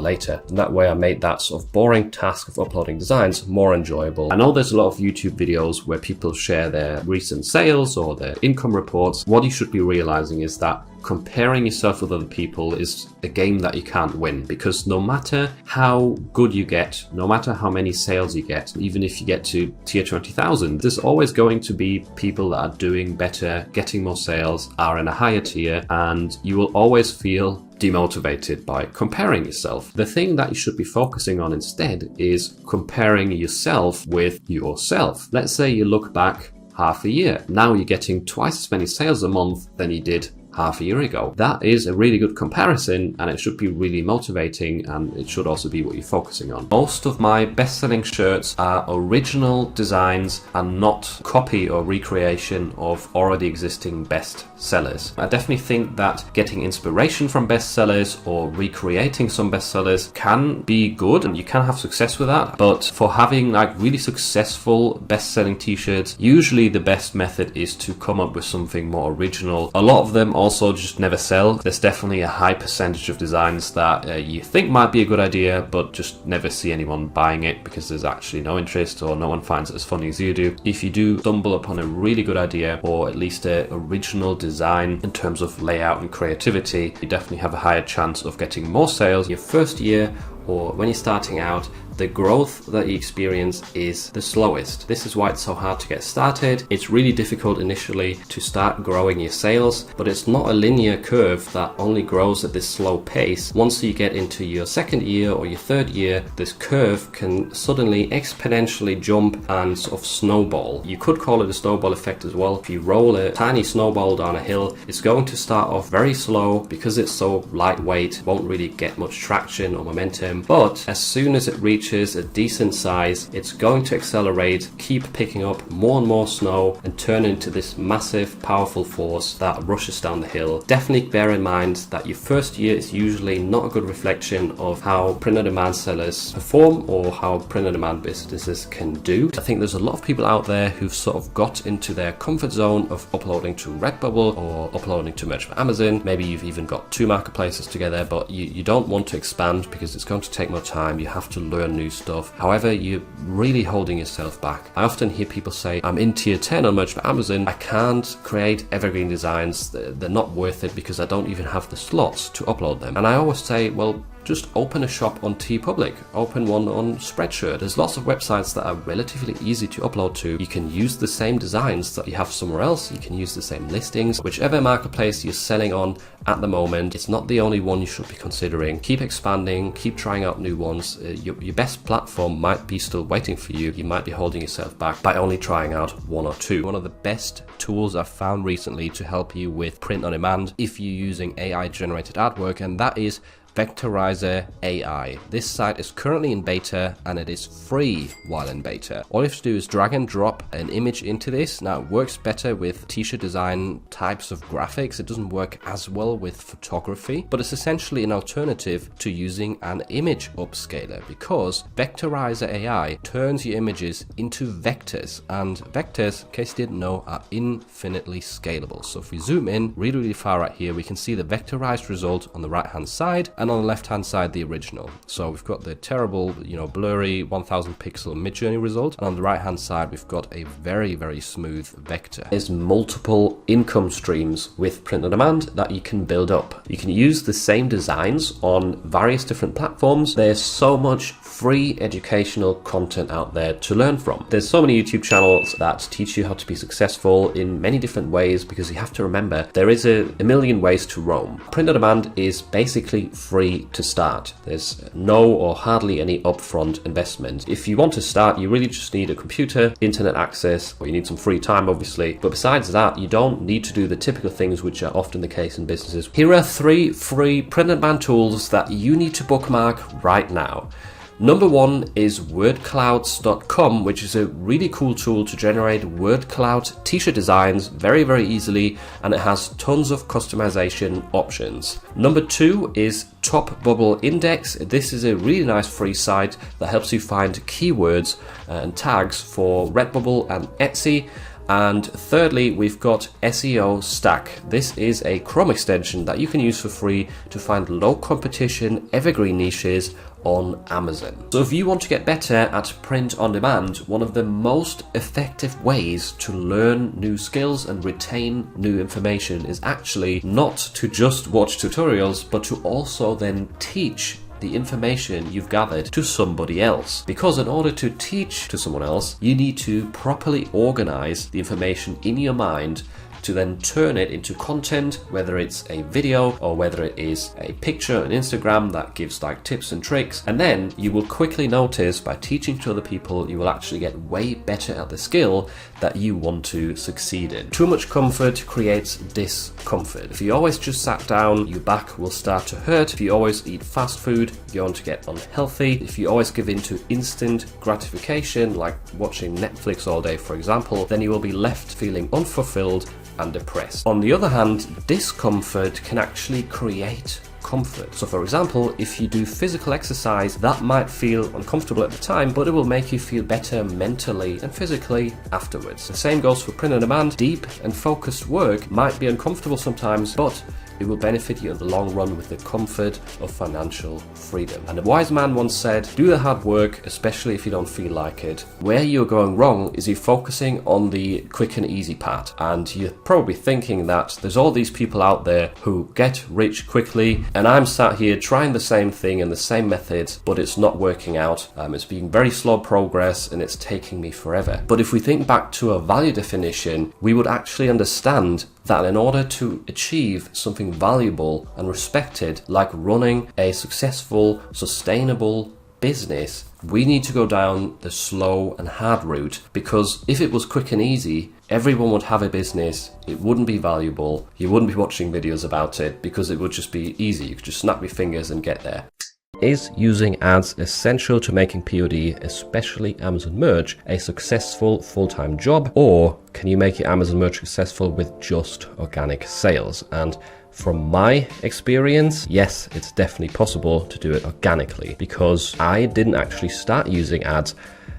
later. And that way I made that sort of boring task of uploading designs more enjoyable. I know there's a lot of YouTube videos where people share their recent sales or their income reports. What you should be realizing is that comparing yourself with other people is a game that you can't win, because no matter how good you get, no matter how many sales you get, even if you get to tier 20,000, there's always going to be people that are doing better, getting more sales, are in a higher tier, and you will always feel demotivated by comparing yourself. The thing that you should be focusing on instead is comparing yourself with yourself. Let's say you look back half a year. Now you're getting twice as many sales a month than you did half a year ago. That is a really good comparison, and it should be really motivating, and it should also be what you're focusing on. Most of my best-selling shirts are original designs and not copy or recreation of already existing best sellers. I definitely think that getting inspiration from bestsellers or recreating some bestsellers can be good, and you can have success with that. But for having like really successful best-selling t-shirts, usually the best method is to come up with something more original. A lot of them also just never sell. There's definitely a high percentage of designs that you think might be a good idea, but just never see anyone buying it because there's actually no interest or no one finds it as funny as you do. If you do stumble upon a really good idea, or at least an original design in terms of layout and creativity, you definitely have a higher chance of getting more sales. Your first year, or when you're starting out, the growth that you experience is the slowest. This is why it's so hard to get started. It's really difficult initially to start growing your sales, but it's not a linear curve that only grows at this slow pace. Once you get into your second year or your third year, this curve can suddenly exponentially jump and sort of snowball. You could call it a snowball effect as well. If you roll a tiny snowball down a hill, it's going to start off very slow because it's so lightweight, won't really get much traction or momentum. But as soon as it reaches a decent size, it's going to accelerate, keep picking up more and more snow, and turn into this massive, powerful force that rushes down the hill. Definitely bear in mind that your first year is usually not a good reflection of how print-on-demand sellers perform or how print-on-demand businesses can do. I think there's a lot of people out there who've sort of got into their comfort zone of uploading to Redbubble or uploading to Merch for Amazon. Maybe you've even got 2 marketplaces together, but you don't want to expand because it's going to take more time. You have to learn new stuff. However, you're really holding yourself back. I often hear people say, I'm in tier 10 on Merch for Amazon. I can't create evergreen designs. They're not worth it because I don't even have the slots to upload them. And I always say, well, just open a shop on TeePublic, open one on Spreadshirt. There's lots of websites that are relatively easy to upload to. You can use the same designs that you have somewhere else. You can use the same listings. Whichever marketplace you're selling on at the moment, it's not the only one you should be considering. Keep expanding, keep trying out new ones. Your best platform might be still waiting for you. You might be holding yourself back by only trying out 1 or 2. One of the best tools I've found recently to help you with print on demand if you're using AI generated artwork, and that is Vectorizer AI. This site is currently in beta and it is free while in beta. All you have to do is drag and drop an image into this. Now it works better with t-shirt design types of graphics. It doesn't work as well with photography, but it's essentially an alternative to using an image upscaler, because Vectorizer AI turns your images into vectors, and vectors, in case you didn't know, are infinitely scalable. So if we zoom in really far right here, we can see the vectorized result on the right hand side, and on the left hand side the original. So we've got the terrible, blurry 1000 pixel Midjourney result, and on the right hand side we've got a very smooth vector. There's multiple income streams with print on demand that you can build up. You can use the same designs on various different platforms. There's so much free educational content out there to learn from. There's so many YouTube channels that teach you how to be successful in many different ways, because you have to remember there is a million ways to roam. Print on demand is basically free to start. There's no or hardly any upfront investment. If you want to start, you really just need a computer, internet access, or you need some free time obviously. But besides that, you don't need to do the typical things which are often the case in businesses. Here are 3 free print on demand tools that you need to bookmark right now. Number 1 is wordclouds.com, which is a really cool tool to generate word cloud t-shirt designs very easily, and it has tons of customization options. Number 2 is Top Bubble Index. This is a really nice free site that helps you find keywords and tags for Redbubble and Etsy. And thirdly, we've got SEO Stack. This is a Chrome extension that you can use for free to find low competition evergreen niches on Amazon. So if you want to get better at print on demand, one of the most effective ways to learn new skills and retain new information is actually not to just watch tutorials, but to also then teach the information you've gathered to somebody else. Because in order to teach to someone else, you need to properly organize the information in your mind to then turn it into content, whether it's a video or whether it is a picture on Instagram that gives like tips and tricks. And then you will quickly notice by teaching to other people, you will actually get way better at the skill that you want to succeed in. Too much comfort creates discomfort. If you always just sat down, your back will start to hurt. If you always eat fast food, you're going to get unhealthy. If you always give in to instant gratification, like watching Netflix all day, for example, then you will be left feeling unfulfilled and depressed. On the other hand, discomfort can actually create comfort. So for example, if you do physical exercise, that might feel uncomfortable at the time, but it will make you feel better mentally and physically afterwards. The same goes for print on demand. Deep and focused work might be uncomfortable sometimes, but it will benefit you in the long run with the comfort of financial freedom. And a wise man once said, do the hard work, especially if you don't feel like it. Where you're going wrong is you're focusing on the quick and easy part. And you're probably thinking that there's all these people out there who get rich quickly, and I'm sat here trying the same thing and the same methods, but it's not working out. It's being very slow progress and it's taking me forever. But if we think back to a value definition, we would actually understand that in order to achieve something valuable and respected, like running a successful, sustainable business, we need to go down the slow and hard route. Because if it was quick and easy, everyone would have a business, it wouldn't be valuable, you wouldn't be watching videos about it, because it would just be easy. You could just snap your fingers and get there. Is using ads essential to making POD, especially Amazon merch, a successful full-time job, or can you make your Amazon merch successful with just organic sales? And from my experience, yes, it's definitely possible to do it organically, because I didn't actually start using ads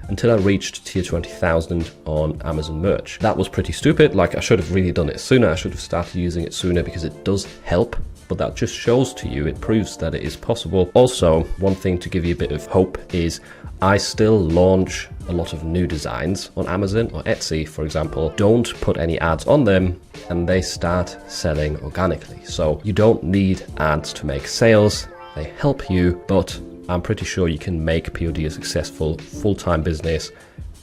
until I reached tier 20,000 on Amazon merch. That was pretty stupid. Like, I should have really done it sooner. I should have started using it sooner, because it does help. But that just shows to you, it proves that it is possible. Also, one thing to give you a bit of hope is I still launch a lot of new designs on Amazon or Etsy, for example. Don't put any ads on them and they start selling organically. So you don't need ads to make sales. They help you, but I'm pretty sure you can make POD a successful full-time business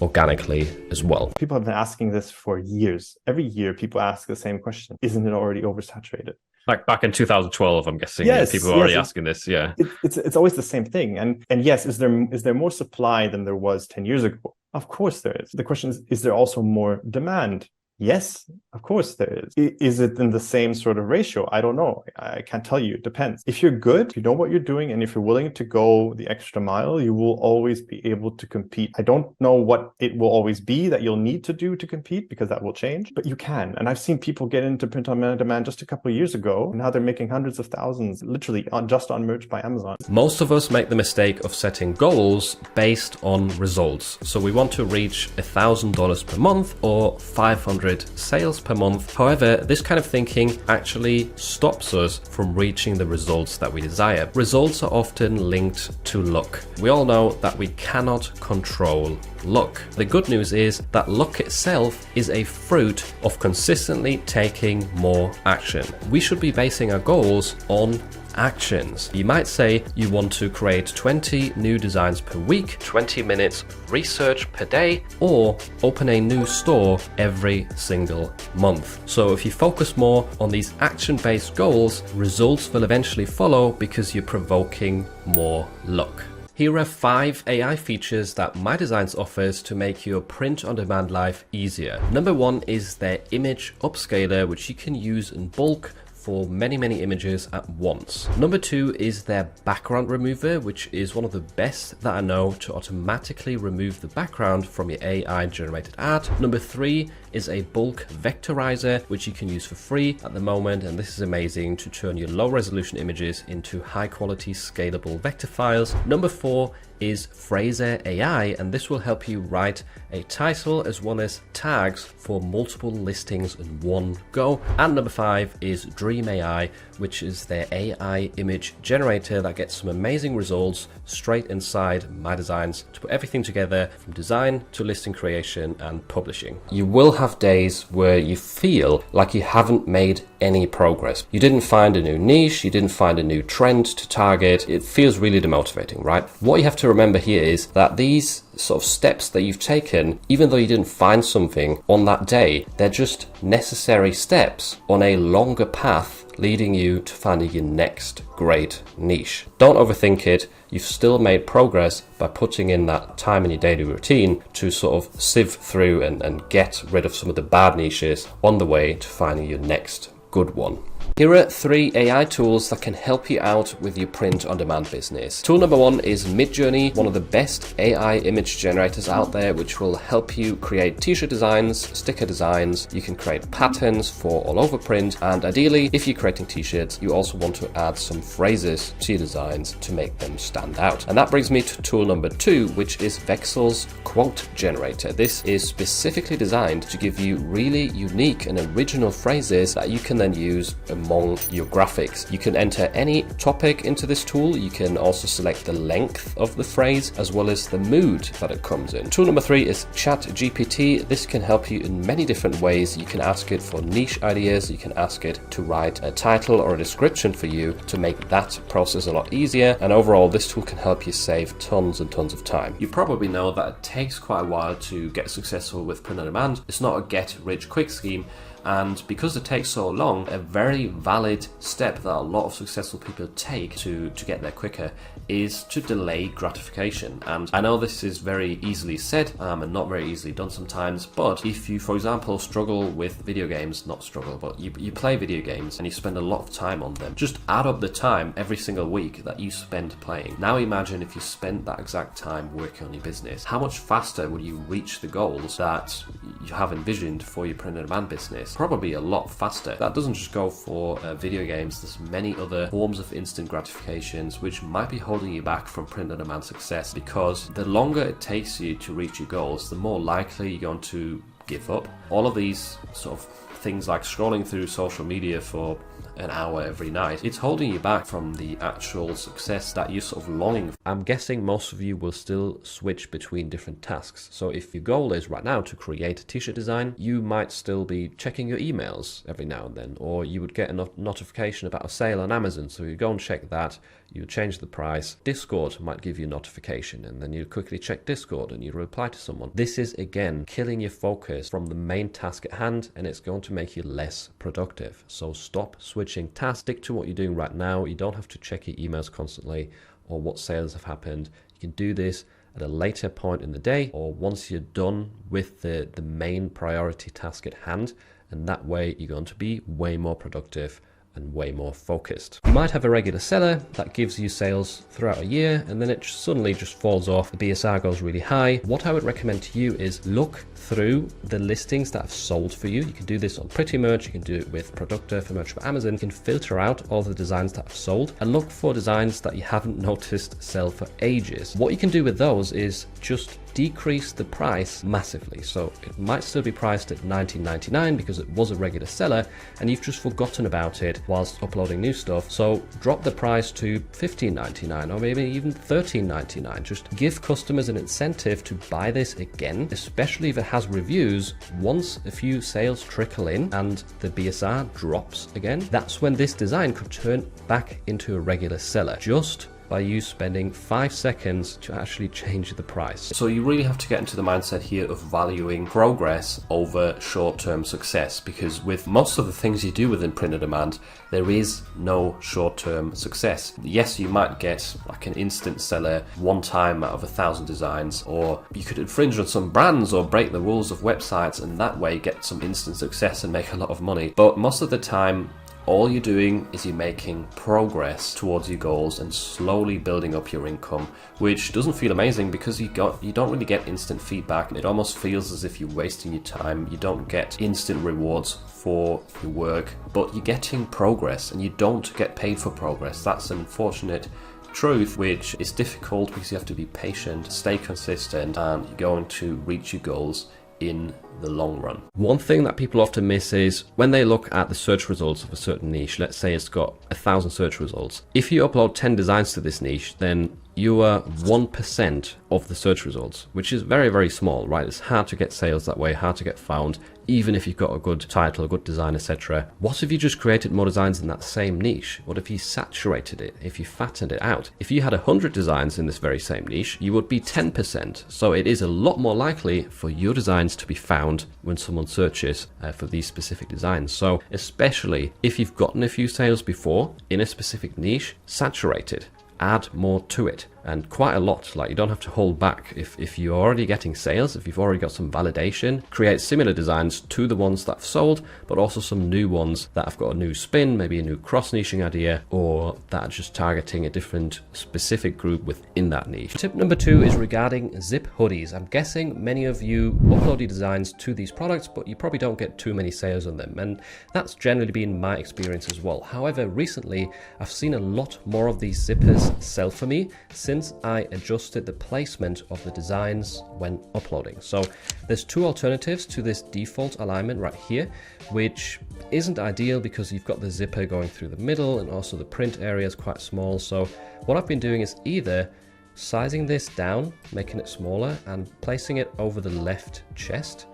organically as well. People have been asking this for years. Every year people ask the same question. Isn't it already oversaturated? Like back in 2012, I'm guessing. Yes, people were already asking this. Yeah, it's always the same thing. And yes, is there more supply than there was 10 years ago? Of course there is. The question is there also more demand? Yes, of course there is. Is it in the same sort of ratio? I don't know. I can't tell you. It depends. If you're good, you know what you're doing, and if you're willing to go the extra mile, you will always be able to compete. I don't know what it will always be that you'll need to do to compete, because that will change, but you can. And I've seen people get into print on demand just a couple of years ago. Now they're making hundreds of thousands, literally just on merch by Amazon. Most of us make the mistake of setting goals based on results. So we want to reach $1,000 per month or 500 sales per month. However, this kind of thinking actually stops us from reaching the results that we desire. Results are often linked to luck. We all know that we cannot control luck. The good news is that luck itself is a fruit of consistently taking more action. We should be basing our goals on actions. You might say you want to create 20 new designs per week, 20 minutes research per day, or open a new store every single month. So if you focus more on these action-based goals, results will eventually follow because you're provoking more luck. Here are 5 AI features that My Designs offers to make your print-on-demand life easier. Number 1 is their image upscaler, which you can use in bulk for many images at once. Number 2 is their background remover, which is one of the best that I know to automatically remove the background from your AI generated art. Number 3 is a bulk vectorizer, which you can use for free at the moment, and this is amazing to turn your low resolution images into high quality scalable vector files. Number 4 is Fraser AI, and this will help you write a title as well as tags for multiple listings in one go. And number 5 is Dream AI, which is their AI image generator that gets some amazing results straight inside My Designs to put everything together from design to listing creation and publishing. You will have days where you feel like you haven't made any progress. You didn't find a new niche, you didn't find a new trend to target. It feels really demotivating, right? What you have to remember here is that these sort of steps that you've taken, even though you didn't find something on that day, they're just necessary steps on a longer path leading you to finding your next great niche. Don't overthink it. You've still made progress by putting in that time in your daily routine to sort of sieve through and get rid of some of the bad niches on the way to finding your next good one. Here are 3 AI tools that can help you out with your print-on-demand business. Tool number 1 is Midjourney, one of the best AI image generators out there, which will help you create t-shirt designs, sticker designs. You can create patterns for all over print, and ideally, if you're creating t-shirts, you also want to add some phrases to your designs to make them stand out. And that brings me to tool number 2, which is Vexel's quote generator. This is specifically designed to give you really unique and original phrases that you can then use among your graphics. You can enter any topic into this tool. You can also select the length of the phrase as well as the mood that it comes in. Tool number 3 is ChatGPT. This can help you in many different ways. You can ask it for niche ideas. You can ask it to write a title or a description for you to make that process a lot easier. And overall, this tool can help you save tons and tons of time. You probably know that it takes quite a while to get successful with print on demand. It's not a get rich quick scheme. And because it takes so long, a very valid step that a lot of successful people take to get there quicker is to delay gratification. And I know this is very easily said and not very easily done sometimes, but if you, for example, struggle with video games, not struggle, but you play video games and you spend a lot of time on them, just add up the time every single week that you spend playing. Now imagine if you spent that exact time working on your business. How much faster would you reach the goals that you have envisioned for your print on demand business? Probably a lot faster. That doesn't just go for video games. There's many other forms of instant gratifications which might be holding you back from print on demand success, because the longer it takes you to reach your goals, the more likely you're going to give up. All of these sort of things like scrolling through social media for an hour every night, it's holding you back from the actual success that you're sort of longing for. I'm guessing most of you will still switch between different tasks. So if your goal is right now to create a t-shirt design, you might still be checking your emails every now and then, or you would get a notification about a sale on Amazon. So you go and check that, you change the price. Discord might give you a notification, and then you quickly check Discord and you reply to someone. This is again killing your focus from the main task at hand, and it's going to make you less productive. So stop switching tasks, stick to what you're doing right now. You don't have to check your emails constantly or what sales have happened. You can do this at a later point in the day or once you're done with the main priority task at hand, and that way you're going to be way more productive and way more focused. You might have a regular seller that gives you sales throughout a year, and then it suddenly just falls off. The BSR goes really high. What I would recommend to you is look through the listings that have sold for you. You can do this on Pretty Merch, you can do it with Productor for Merch for Amazon. You can filter out all the designs that have sold and look for designs that you haven't noticed sell for ages. What you can do with those is just decreased the price massively. So it might still be priced at $19.99 because it was a regular seller and you've just forgotten about it whilst uploading new stuff. So drop the price to $15.99 or maybe even $13.99. Just give customers an incentive to buy this again, especially if it has reviews. Once a few sales trickle in and the BSR drops again, that's when this design could turn back into a regular seller, just by you spending 5 seconds to actually change the price. So you really have to get into the mindset here of valuing progress over short-term success, because with most of the things you do within print on demand, there is no short-term success. Yes, you might get like an instant seller one time out of 1,000 designs, or you could infringe on some brands or break the rules of websites and that way get some instant success and make a lot of money. But most of the time, all you're doing is you're making progress towards your goals and slowly building up your income, which doesn't feel amazing because you don't really get instant feedback. It almost feels as if you're wasting your time. You don't get instant rewards for your work, but you're getting progress and you don't get paid for progress. That's an unfortunate truth, which is difficult because you have to be patient, stay consistent, and you're going to reach your goals in the long run. One thing that people often miss is when they look at the search results of a certain niche. Let's say it's got 1,000 search results. If you upload 10 designs to this niche, then you are 1% of the search results, which is very, very small, right? It's hard to get sales that way, hard to get found, even if you've got a good title, a good design, etc. What if you just created more designs in that same niche? What if you saturated it, if you fattened it out? If you had 100 designs in this very same niche, you would be 10%. So it is a lot more likely for your designs to be found when someone searches for these specific designs. So especially if you've gotten a few sales before in a specific niche, saturate it. Add more to it, and quite a lot. Like, you don't have to hold back. If you're already getting sales, if you've already got some validation, create similar designs to the ones that have sold, but also some new ones that have got a new spin, maybe a new cross-niching idea, or that are just targeting a different specific group within that niche. Tip number 2 is regarding zip hoodies. I'm guessing many of you upload your designs to these products, but you probably don't get too many sales on them, and that's generally been my experience as well. However, recently I've seen a lot more of these zippers sell for me since I adjusted the placement of the designs when uploading. So there's 2 alternatives to this default alignment right here, which isn't ideal because you've got the zipper going through the middle and also the print area is quite small. So what I've been doing is either sizing this down, making it smaller, and placing it over the left chest.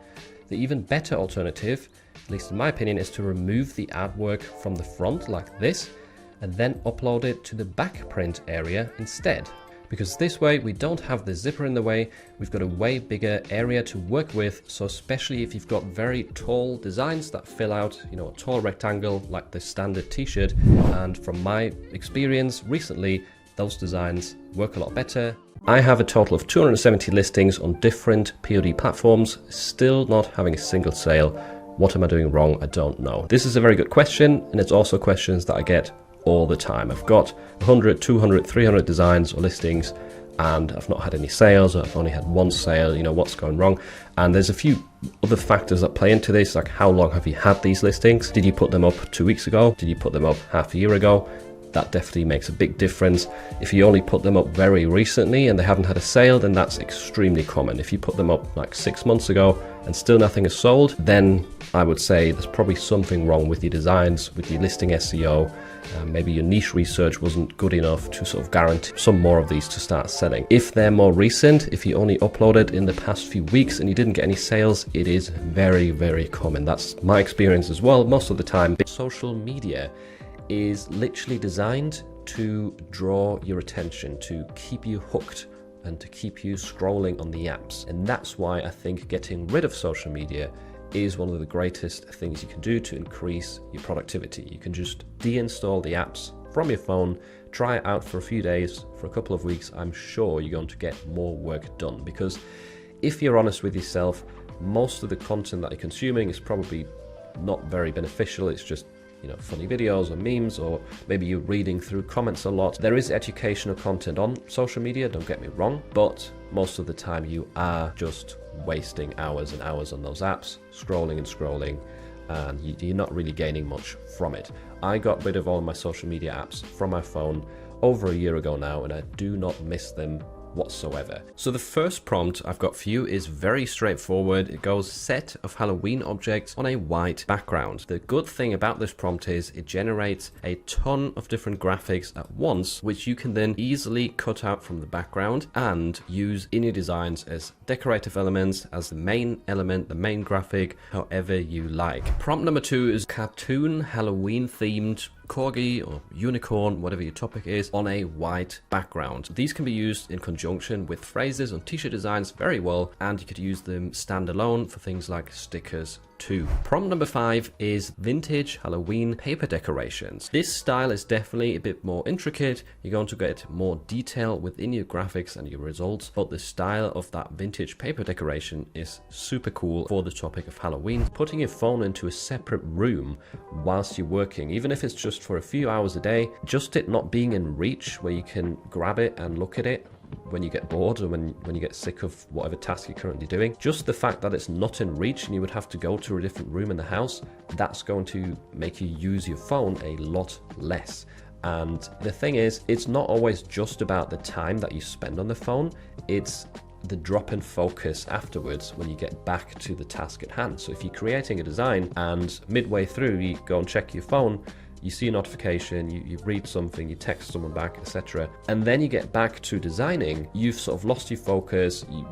The even better alternative, at least in my opinion, is to remove the artwork from the front like this and then upload it to the back print area instead. Because this way we don't have the zipper in the way, we've got a way bigger area to work with. So especially if you've got very tall designs that fill out, you know, a tall rectangle like the standard t-shirt, and from my experience recently, those designs work a lot better. I have a total of 270 listings on different POD platforms, still not having a single sale. What am I doing wrong? I don't know. This is a very good question, and it's also questions that I get all the time. I've got 100, 200, 300 designs or listings and I've not had any sales, or I've only had one sale, you know, what's going wrong? And there's a few other factors that play into this, like how long have you had these listings? Did you put them up 2 weeks ago? Did you put them up half a year ago? That definitely makes a big difference. If you only put them up very recently and they haven't had a sale, then that's extremely common. If you put them up like 6 months ago and still nothing is sold, then I would say there's probably something wrong with your designs, with your listing SEO. Maybe your niche research wasn't good enough to sort of guarantee some more of these to start selling. If they're more recent, if you only uploaded in the past few weeks and you didn't get any sales, it is very, very common. That's my experience as well. Most of the time, social media is literally designed to draw your attention, to keep you hooked and to keep you scrolling on the apps. And that's why I think getting rid of social media is one of the greatest things you can do to increase your productivity. You can just deinstall the apps from your phone, try it out for a few days, for a couple of weeks. I'm sure you're going to get more work done, because if you're honest with yourself, most of the content that you're consuming is probably not very beneficial. It's just, you know, funny videos or memes, or maybe you're reading through comments a lot. There is educational content on social media, don't get me wrong, but most of the time you are just wasting hours and hours on those apps, scrolling and scrolling, and you're not really gaining much from it. I got rid of all my social media apps from my phone over a year ago now, and I do not miss them whatsoever. So the first prompt I've got for you is very straightforward. It goes set of Halloween objects on a white background. The good thing about this prompt is it generates a ton of different graphics at once, which you can then easily cut out from the background and use in your designs as decorative elements, as the main element, the main graphic, however you like. Prompt number 2 is cartoon Halloween themed corgi or unicorn, whatever your topic is, on a white background. These can be used in conjunction with phrases on t-shirt designs very well, and you could use them standalone for things like stickers too. Prompt number 5 is vintage Halloween paper decorations. This style is definitely a bit more intricate. You're going to get more detail within your graphics and your results, but the style of that vintage paper decoration is super cool for the topic of Halloween. Putting your phone into a separate room whilst you're working, even if it's just for a few hours a day, just it not being in reach where you can grab it and look at it when you get bored or when you get sick of whatever task you're currently doing. Just the fact that it's not in reach and you would have to go to a different room in the house, that's going to make you use your phone a lot less. And the thing is, it's not always just about the time that you spend on the phone, it's the drop in focus afterwards when you get back to the task at hand. So if you're creating a design and midway through you go and check your phone, you see a notification, you read something, you text someone back, etc. And then you get back to designing, you've sort of lost your focus, you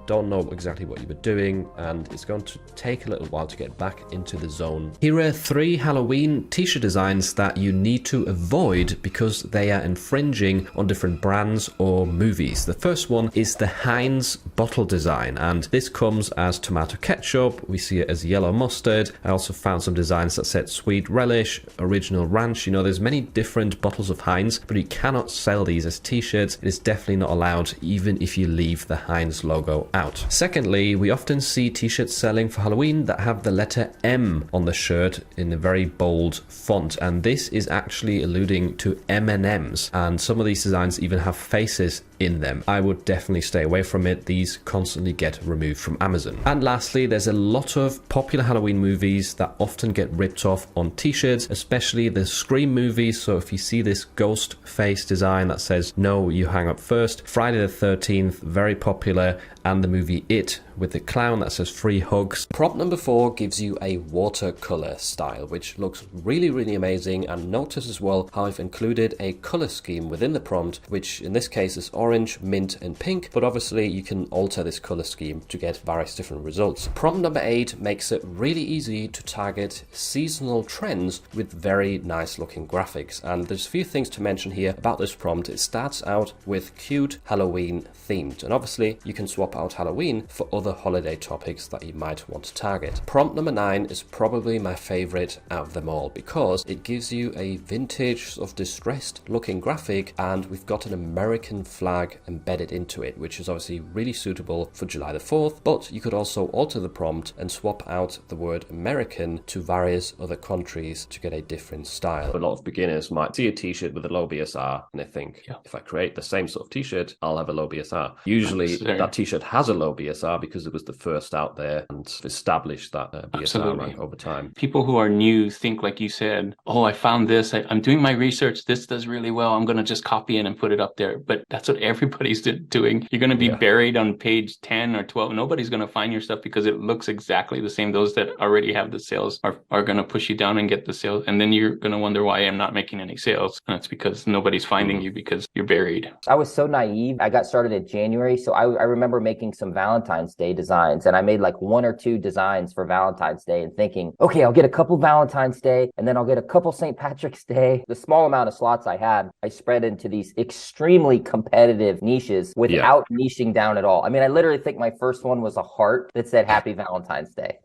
don't know exactly what you were doing, and it's going to take a little while to get back into the zone. Here are 3 Halloween t-shirt designs that you need to avoid because they are infringing on different brands or movies. The first one is the Heinz bottle design, and this comes as tomato ketchup. We see it as yellow mustard. I also found some designs that said sweet relish, original ranch. You know, there's many different bottles of Heinz, but you cannot sell these as t-shirts. It is definitely not allowed, even if you leave the Heinz logo out. Secondly, we often see t-shirts selling for Halloween that have the letter M on the shirt in a very bold font, and this is actually alluding to M&Ms, and some of these designs even have faces in them. I would definitely stay away from it. These constantly get removed from Amazon. And lastly, there's a lot of popular Halloween movies that often get ripped off on t-shirts, especially the Scream movies. So if you see this ghost face design that says "No, you hang up first," Friday the 13th, very popular, and the movie It with the clown that says "free hugs." Prompt number 4 gives you a watercolor style, which looks really, really amazing. And notice as well how I've included a color scheme within the prompt, which in this case is orange, mint, and pink. But obviously you can alter this color scheme to get various different results. Prompt number 8 makes it really easy to target seasonal trends with very nice looking graphics. And there's a few things to mention here about this prompt. It starts out with cute Halloween themed, and obviously you can swap out Halloween for other holiday topics that you might want to target. Prompt number 9 is probably my favorite out of them all because it gives you a vintage sort of distressed looking graphic, and we've got an American flag embedded into it, which is obviously really suitable for July the 4th, but you could also alter the prompt and swap out the word American to various other countries to get a different style. A lot of beginners might see a t-shirt with a low BSR and they think, if I create the same sort of t-shirt, I'll have a low BSR. Usually that t-shirt has a low BSR because it was the first out there and established that BSR rank over time. People who are new think, like you said, oh, I found this, I'm doing my research, this does really well, I'm going to just copy it and put it up there. But that's what everybody's doing. You're going to be buried on page 10 or 12. Nobody's going to find your stuff because it looks exactly the same. Those that already have the sales are going to push you down and get the sales. And then you're going to wonder why I'm not making any sales. And it's because nobody's finding you because you're buried. I was so naive. I got started in January. So I remember making some Valentine's Day designs, and I made like 1 or 2 designs for Valentine's Day and thinking, okay, I'll get a couple Valentine's Day and then I'll get a couple St. Patrick's Day. The small amount of slots I had, I spread into these extremely competitive niches without niching down at all. I mean, I literally think my first one was a heart that said Happy Valentine's Day.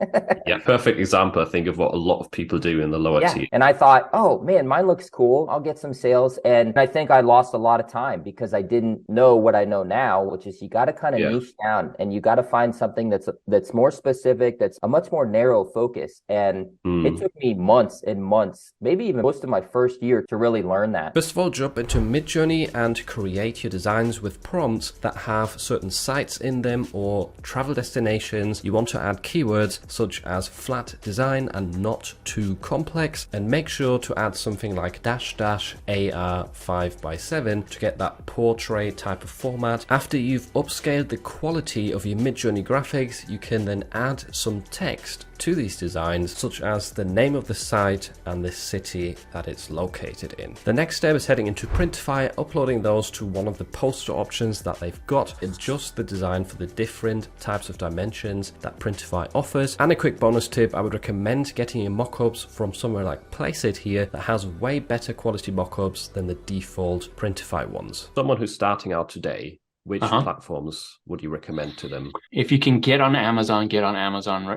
Perfect example, I think, of what a lot of people do in the lower tier. And I thought, oh man, mine looks cool. I'll get some sales. And I think I lost a lot of time because I didn't know what I know now, which is you got to kind of niche down and you got to find find something that's more specific, that's a much more narrow focus. And it took me months and months, maybe even most of my first year to really learn that. First of all, jump into Midjourney and create your designs with prompts that have certain sites in them or travel destinations. You want to add keywords such as flat design and not too complex, and make sure to add something like AR 5x7 to get that portrait type of format. After you've upscaled the quality of your Midjourney graphics, you can then add some text to these designs, such as the name of the site and the city that it's located in. The next step is heading into Printify, uploading those to one of the poster options that they've got. Adjust the design for the different types of dimensions that Printify offers. And a quick bonus tip, I would recommend getting your mockups from somewhere like Placeit here that has way better quality mockups than the default Printify ones. Someone who's starting out today, which platforms would you recommend to them? If you can get on Amazon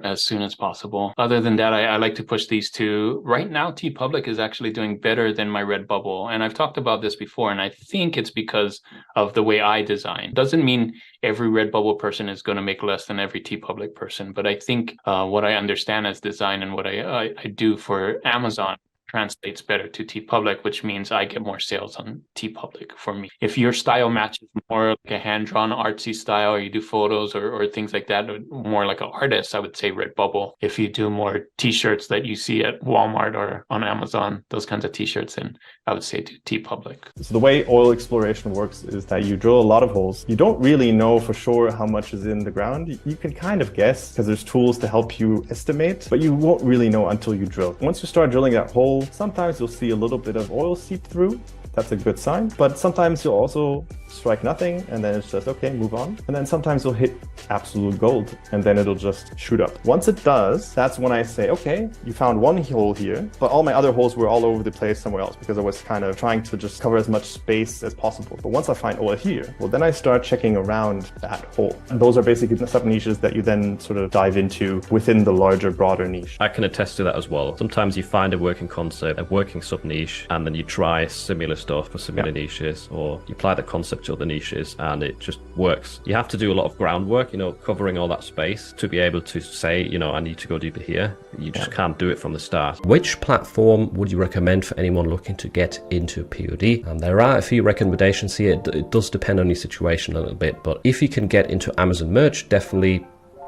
as soon as possible. Other than that, I like to push these two. Right now, TeePublic is actually doing better than my Redbubble. And I've talked about this before, and I think it's because of the way I design. Doesn't mean every Redbubble person is going to make less than every TeePublic person. But I think what I understand as design and what I do for Amazon translates better to TeePublic, which means I get more sales on TeePublic for me. If your style matches more like a hand-drawn artsy style, or you do photos or things like that, or more like an artist, I would say Redbubble. If you do more t-shirts that you see at Walmart or on Amazon, those kinds of t-shirts, then I would say to TeePublic. So the way oil exploration works is that you drill a lot of holes. You don't really know for sure how much is in the ground. You can kind of guess because there's tools to help you estimate, but you won't really know until you drill. Once you start drilling that hole, sometimes you'll see a little bit of oil seep through. That's a good sign. But sometimes you'll also strike nothing, and then it's just, okay, move on. And then sometimes you'll hit absolute gold, and then it'll just shoot up. Once it does, that's when I say, okay, you found one hole here, but all my other holes were all over the place somewhere else because I was kind of trying to just cover as much space as possible. But once I find oil here, well, then I start checking around that hole. And those are basically the sub-niches that you then sort of dive into within the larger, broader niche. I can attest to that as well. Sometimes you find a working concept, a working sub-niche, and then you try similar stuff for similar niches, or you apply the concept to other niches and it just works. You have to do a lot of groundwork, covering all that space to be able to say, I need to go deeper here. You just can't do it from the start. Which platform would you recommend for anyone looking to get into POD? And there are a few recommendations here. It does depend on your situation a little bit, but if you can get into Amazon Merch, definitely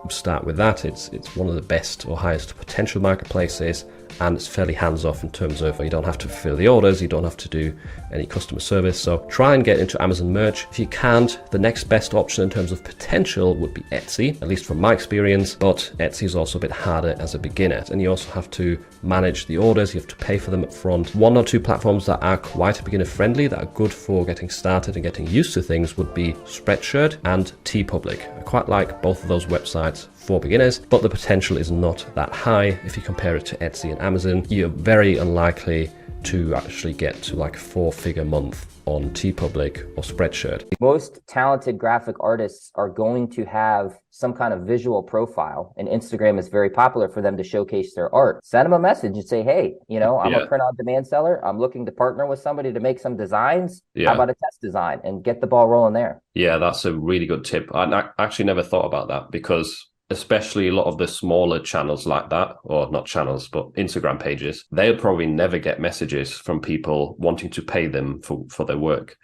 start with that. It's one of the best or highest potential marketplaces, and it's fairly hands-off in terms of you don't have to fulfill the orders, you don't have to do any customer service. So try and get into Amazon Merch. If you can't, the next best option in terms of potential would be Etsy, at least from my experience, but Etsy is also a bit harder as a beginner, and you also have to manage the orders, you have to pay for them up front. One or two platforms that are quite beginner friendly, that are good for getting started and getting used to things, would be Spreadshirt and TeePublic. I quite like both of those websites for beginners, but the potential is not that high. If you compare it to Etsy and Amazon, you're very unlikely to actually get to like a 4-figure month on TeePublic or Spreadshirt. Most talented graphic artists are going to have some kind of visual profile, and Instagram is very popular for them to showcase their art. Send them a message and say, hey, I'm a print-on-demand seller. I'm looking to partner with somebody to make some designs. How about a test design? And get the ball rolling there. Yeah, that's a really good tip. I actually never thought about that, because especially a lot of the smaller channels like that, or not channels, but Instagram pages, they'll probably never get messages from people wanting to pay them for their work.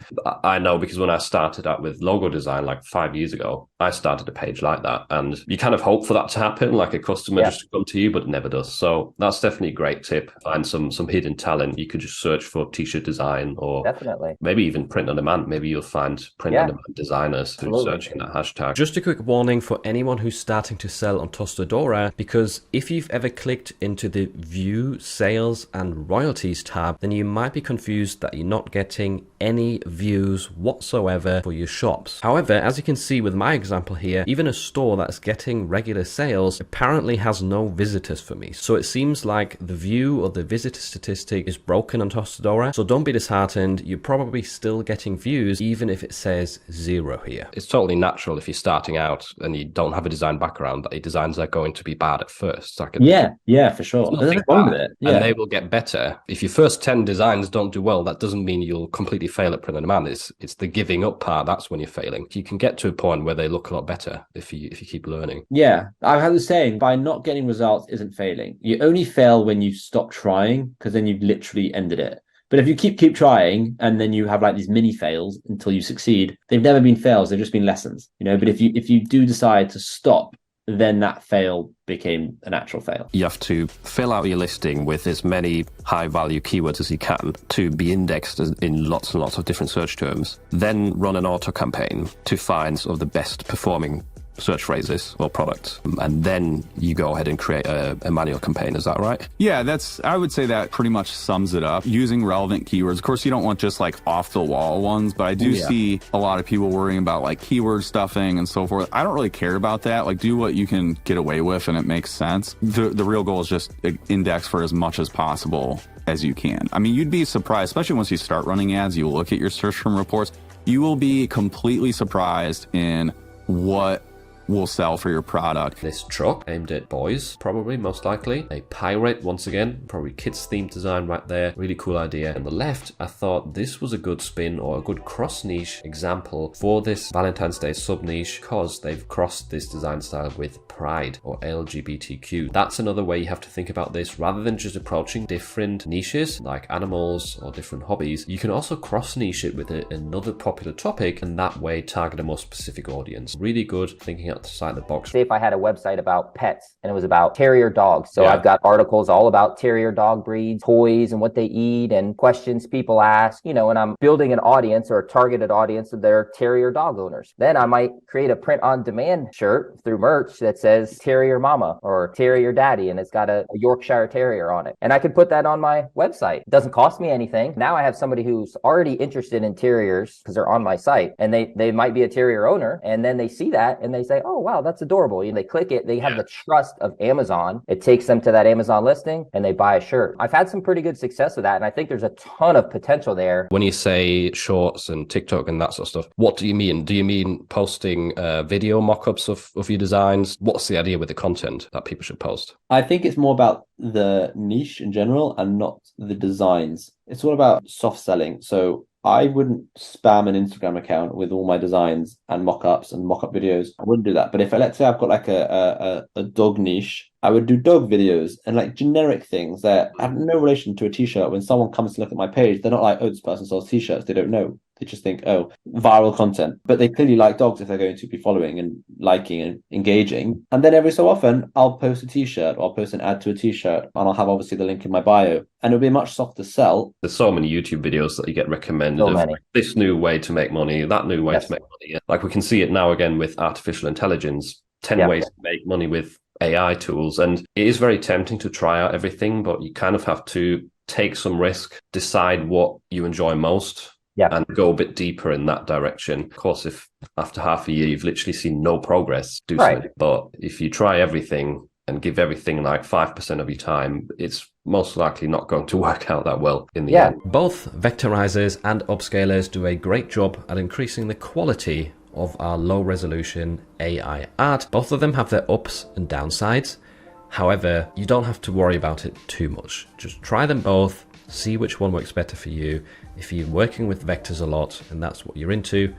I know, because when I started out with logo design like 5 years ago, I started a page like that, and you kind of hope for that to happen, like a customer just to come to you, but it never does. So that's definitely a great tip. Find some hidden talent. You could just search for t-shirt design, or definitely maybe even print on demand. Maybe you'll find print on demand designers through searching that hashtag. Just a quick warning for anyone who's starting to sell on Tostadora, because if you've ever clicked into the view sales and royalties tab, then you might be confused that you're not getting any views whatsoever for your shops. However, as you can see with my example here, even a store that's getting regular sales apparently has no visitors for me. So it seems like the view or the visitor statistic is broken on Tostadora. So don't be disheartened. You're probably still getting views even if it says 0 here. It's totally natural if you're starting out and you don't have a design background that your designs are going to be bad at first. Yeah, for sure. There's nothing wrong with it. And they will get better. If your first 10 designs don't do well, that doesn't mean you'll completely fail at print on demand. It's the giving up part. That's when you're failing. You can get to a point where they look a lot better if you keep learning. Yeah, I've had the saying, by not getting results isn't failing. You only fail when you stop trying, because then you've literally ended it. But if you keep trying and then you have like these mini fails until you succeed, they've never been fails, they've just been lessons, you know. But if you do decide to stop, then that fail became an actual fail. You have to fill out your listing with as many high value keywords as you can to be indexed in lots and lots of different search terms. Then run an auto campaign to find sort of the best performing search phrases or products, and then you go ahead and create a manual campaign. Is that right? Yeah, I would say that pretty much sums it up. Using relevant keywords. Of course, you don't want just like off the wall ones, but I do see a lot of people worrying about like keyword stuffing and so forth. I don't really care about that. Like, do what you can get away with and it makes sense. The real goal is just index for as much as possible as you can. I mean, you'd be surprised, especially once you start running ads, you look at your search term reports, you will be completely surprised in what will sell for your product. This truck aimed at boys, probably, most likely. A pirate, once again, probably kids themed design right there. Really cool idea. On the left, I thought this was a good spin or a good cross niche example for this Valentine's Day sub niche, because they've crossed this design style with pride or LGBTQ. That's another way you have to think about this. Rather than just approaching different niches like animals or different hobbies, you can also cross niche it with another popular topic, and that way target a more specific audience. Really good thinking outside the box. Say if I had a website about pets and it was about terrier dogs. So I've got articles all about terrier dog breeds, toys and what they eat and questions people ask, you know, and I'm building an audience or a targeted audience of their terrier dog owners. Then I might create a print on demand shirt through merch that says Terrier Mama or Terrier Daddy, and it's got a Yorkshire Terrier on it. And I could put that on my website. It doesn't cost me anything. Now I have somebody who's already interested in terriers because they're on my site, and they might be a terrier owner, and then they see that and they say, oh, wow, that's adorable. And they click it. They have the trust of Amazon. It takes them to that Amazon listing and they buy a shirt. I've had some pretty good success with that, and I think there's a ton of potential there. When you say shorts and TikTok and that sort of stuff, what do you mean? Do you mean posting video mock-ups of your designs? What's the idea with the content that people should post? I think it's more about the niche in general and not the designs. It's all about soft selling. So I wouldn't spam an Instagram account with all my designs and mock-ups and mock-up videos. I wouldn't do that. But if let's say I've got like a dog niche, I would do dog videos and like generic things that have no relation to a t-shirt. When someone comes to look at my page, they're not like, oh, this person sells t-shirts. They don't know. They just think, oh, viral content. But they clearly like dogs if they're going to be following and liking and engaging. And then every so often, I'll post a t-shirt or I'll post an ad to a t-shirt, and I'll have obviously the link in my bio. And it'll be a much softer sell. There's so many YouTube videos that you get recommended So of many. This new way to make money, that new way to make money. Like we can see it now again with artificial intelligence, 10 ways to make money with AI tools. And it is very tempting to try out everything, but you kind of have to take some risk, decide what you enjoy most, and go a bit deeper in that direction. Of course, if after half a year you've literally seen no progress, do something. But if you try everything and give everything like 5% of your time, it's most likely not going to work out that well in the end. Both vectorizers and upscalers do a great job at increasing the quality of our low resolution AI art. Both of them have their ups and downsides. However, you don't have to worry about it too much. Just try them both, see which one works better for you. If you're working with vectors a lot and that's what you're into,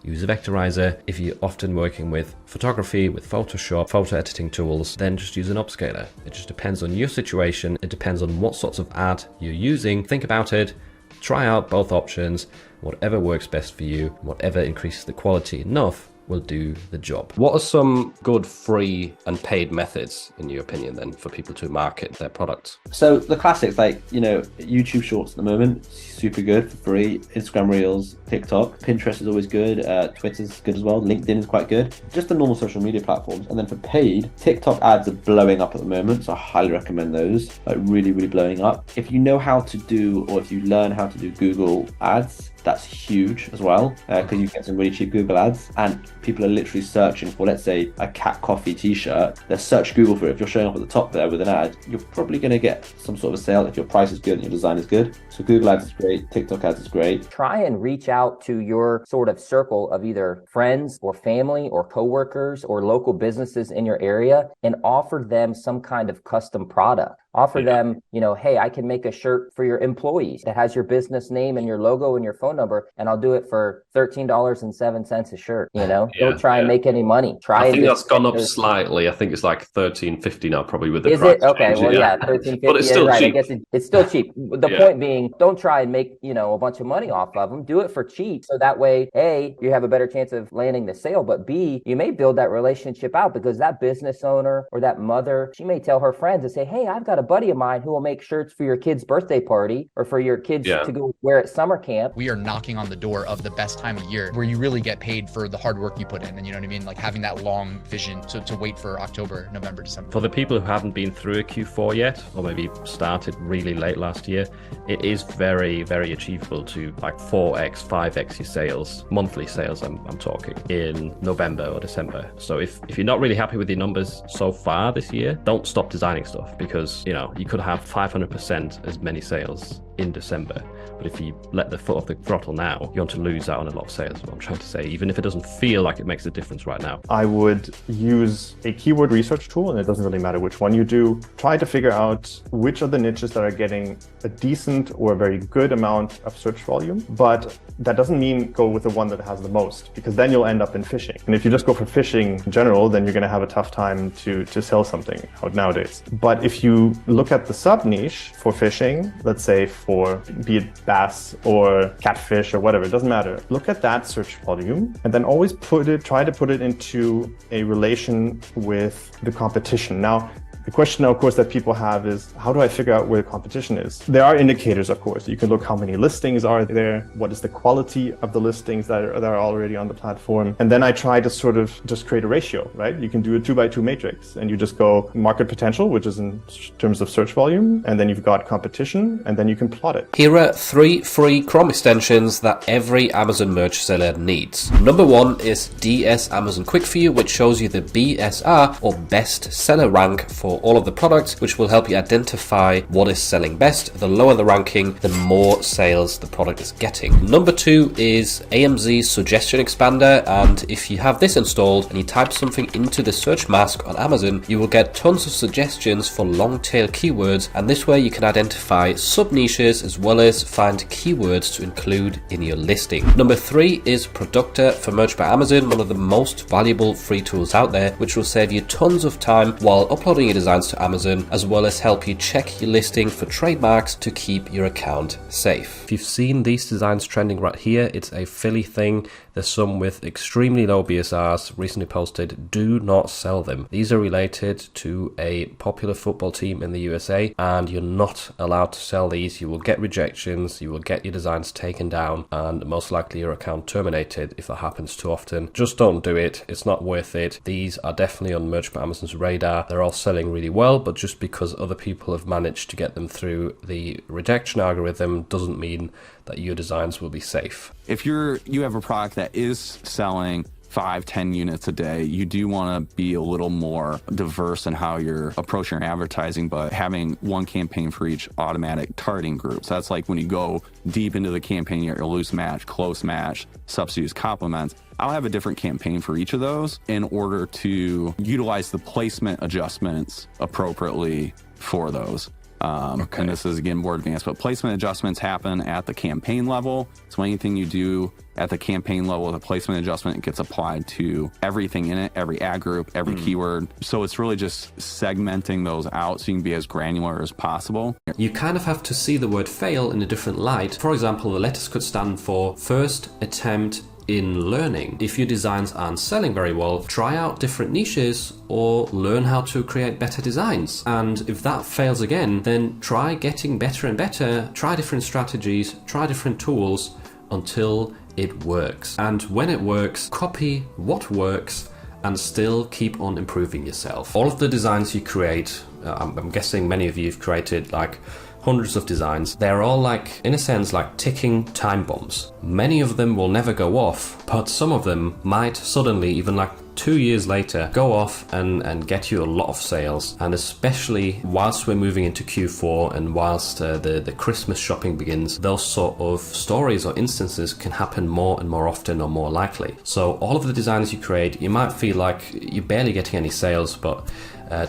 use a vectorizer. If you're often working with photography, with Photoshop, photo editing tools, then just use an upscaler. It just depends on your situation. It depends on what sorts of ad you're using. Think about it, try out both options, whatever works best for you, whatever increases the quality enough will do the job. What are some good free and paid methods, in your opinion, then, for people to market their products? So the classics, like, you know, YouTube Shorts at the moment, super good for free. Instagram Reels, TikTok, Pinterest is always good. Twitter's good as well. LinkedIn is quite good. Just the normal social media platforms. And then for paid, TikTok ads are blowing up at the moment, so I highly recommend those. Like really, really blowing up. If you know how to do, or if you learn how to do Google ads, that's huge as well, because you get some really cheap Google ads, and people are literally searching for, let's say, a cat coffee t-shirt. They search Google for it. If you're showing up at the top there with an ad, you're probably going to get some sort of a sale if your price is good and your design is good. So Google ads is great. TikTok ads is great. Try and reach out to your sort of circle of either friends or family or coworkers or local businesses in your area and offer them some kind of custom product. Offer them, hey, I can make a shirt for your employees that has your business name and your logo and your phone number, and I'll do it for $13.07 a shirt. Don't try and make any money. I think that's gone up slightly. I think it's like $13.50 now, probably with the Is price it? Okay, change. well, yeah, $13.50. But it's still right. cheap. I guess it's still cheap. The point being, don't try and make, a bunch of money off of them. Do it for cheap. So that way, A, you have a better chance of landing the sale, but B, you may build that relationship out because that business owner or that mother, she may tell her friends and say, hey, I've got a buddy of mine who will make shirts for your kid's birthday party or for your kids to go wear at summer camp. We are knocking on the door of the best time of year where you really get paid for the hard work you put in. And you know what I mean? Like having that long vision to wait for October, November, December. For the people who haven't been through a Q4 yet, or maybe started really late last year, it is very, very achievable to like 4x, 5x your sales, monthly sales I'm talking, in November or December. So if you're not really happy with your numbers so far this year, don't stop designing stuff, because you could have 500% as many sales in December. But if you let the foot off the throttle now, you're going to lose out on a lot of sales, is what I'm trying to say, even if it doesn't feel like it makes a difference right now. I would use a keyword research tool, and it doesn't really matter which one you do. Try to figure out which of the niches that are getting a decent or a very good amount of search volume, but that doesn't mean go with the one that has the most, because then you'll end up in fishing. And if you just go for fishing in general, then you're going to have a tough time to sell something out nowadays. But if you look at the sub niche for fishing, let's say for be it bass or catfish or whatever, it doesn't matter. Look at that search volume and then always try to put it into a relation with the competition. Now, the question, of course, that people have is, how do I figure out where the competition is? There are indicators, of course. You can look how many listings are there, what is the quality of the listings that are already on the platform. And then I try to sort of just create a ratio, right? You can do a 2x2 matrix, and you just go market potential, which is in terms of search volume, and then you've got competition, and then you can plot it. Here are 3 free Chrome extensions that every Amazon merch seller needs. Number 1 is DS Amazon Quick View, which shows you the BSR, or best seller rank, for all of the products, which will help you identify what is selling best. The lower the ranking, the more sales the product is getting. Number 2 is AMZ Suggestion Expander, and if you have this installed and you type something into the search mask on Amazon, you will get tons of suggestions for long tail keywords, and this way you can identify sub niches as well as find keywords to include in your listing. Number 3 is Productor for Merch by Amazon, one of the most valuable free tools out there, which will save you tons of time while uploading your designs to Amazon, as well as help you check your listing for trademarks to keep your account safe. If you've seen these designs trending right here, it's a Philly thing. There's some with extremely low BSRs recently posted. Do not sell them. These are related to a popular football team in the USA, and you're not allowed to sell these. You will get rejections, you will get your designs taken down, and most likely your account terminated if that happens too often. Just don't do it. It's not worth it. These are definitely on Merch by Amazon's radar. They're all selling really well, but just because other people have managed to get them through the rejection algorithm doesn't mean that your designs will be safe. If you have a product that is selling 5-10 units a day, you do want to be a little more diverse in how you're approaching your advertising, but having one campaign for each automatic targeting group. So that's like when you go deep into the campaign, you get your loose match, close match, substitutes, complements. I'll have a different campaign for each of those in order to utilize the placement adjustments appropriately for those. And this is, again, more advanced, but placement adjustments happen at the campaign level. So anything you do at the campaign level with a placement adjustment, it gets applied to everything in it, every ad group, every keyword. So it's really just segmenting those out so you can be as granular as possible. You kind of have to see the word fail in a different light. For example, the letters could stand for first attempt in learning. If your designs aren't selling very well, try out different niches or learn how to create better designs. And if that fails again, then try getting better and better, try different strategies, try different tools until it works. And when it works, copy what works and still keep on improving yourself. All of the designs you create, I'm guessing many of you have created like hundreds of designs. They're all like, in a sense, like ticking time bombs. Many of them will never go off, but some of them might suddenly, even like 2 years later, go off and get you a lot of sales. And especially whilst we're moving into Q4 and whilst the Christmas shopping begins, those sort of stories or instances can happen more and more often or more likely. So all of the designs you create, you might feel like you're barely getting any sales, but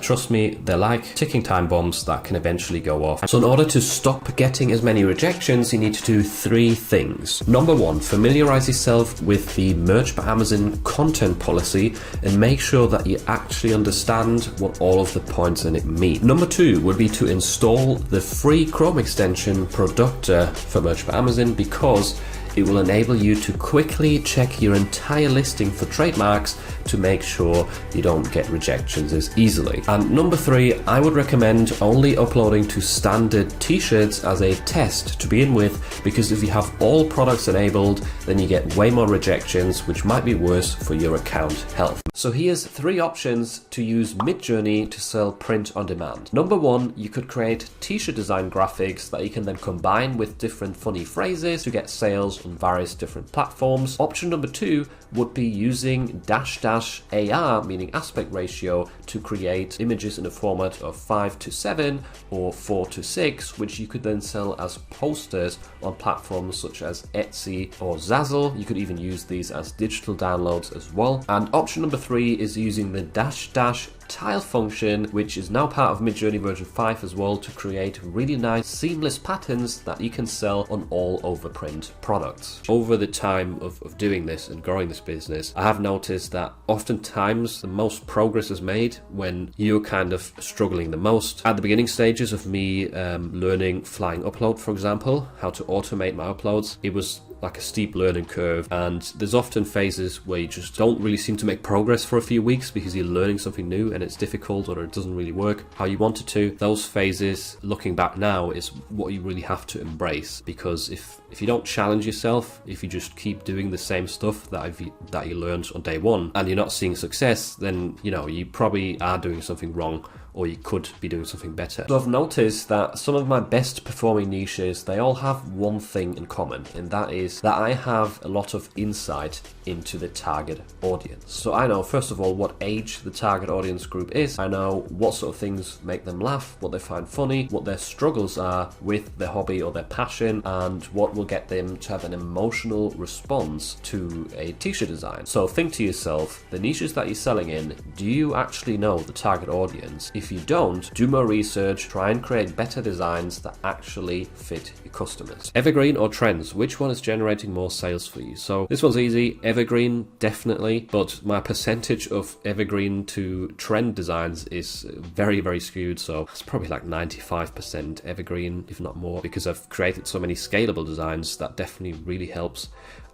Trust me, they're like ticking time bombs that can eventually go off. So in order to stop getting as many rejections, you need to do 3 things. Number 1, familiarize yourself with the Merch by Amazon content policy and make sure that you actually understand what all of the points in it mean. Number 2 would be to install the free Chrome extension Productor for Merch by Amazon, because it will enable you to quickly check your entire listing for trademarks to make sure you don't get rejections as easily. And number 3, I would recommend only uploading to standard t-shirts as a test to begin with, because if you have all products enabled, then you get way more rejections, which might be worse for your account health. So here's 3 options to use Midjourney to sell print on demand. Number 1, you could create t-shirt design graphics that you can then combine with different funny phrases to get sales on various different platforms. Option number 2 would be using --AR, meaning aspect ratio, to create images in a format of 5:7 or 4:6, which you could then sell as posters on platforms such as Etsy or Zazzle. You could even use these as digital downloads as well. And option number 3 is using the -- tile function, which is now part of Midjourney version 5 as well, to create really nice seamless patterns that you can sell on all overprint products. Over the time of doing this and growing this business, I have noticed that oftentimes the most progress is made when you're kind of struggling the most. At the beginning stages of me learning Flying Upload, for example, how to automate my uploads, it was like a steep learning curve, and there's often phases where you just don't really seem to make progress for a few weeks because you're learning something new and it's difficult or it doesn't really work how you want it to. Those phases, looking back now, is what you really have to embrace, because if you don't challenge yourself, if you just keep doing the same stuff that you learned on day 1 and you're not seeing success, then you probably are doing something wrong, or you could be doing something better. So I've noticed that some of my best performing niches, they all have one thing in common, and that is that I have a lot of insight into the target audience. So I know, first of all, what age the target audience group is. I know what sort of things make them laugh, what they find funny, what their struggles are with their hobby or their passion, and what will get them to have an emotional response to a t-shirt design. So think to yourself, the niches that you're selling in, do you actually know the target audience? If you don't, do more research, try and create better designs that actually fit your customers. Evergreen or trends, which one is generating more sales for you? So this one's easy. Evergreen, definitely, but my percentage of evergreen to trend designs is very, very skewed. So it's probably like 95% evergreen, if not more, because I've created so many scalable designs that definitely really helps.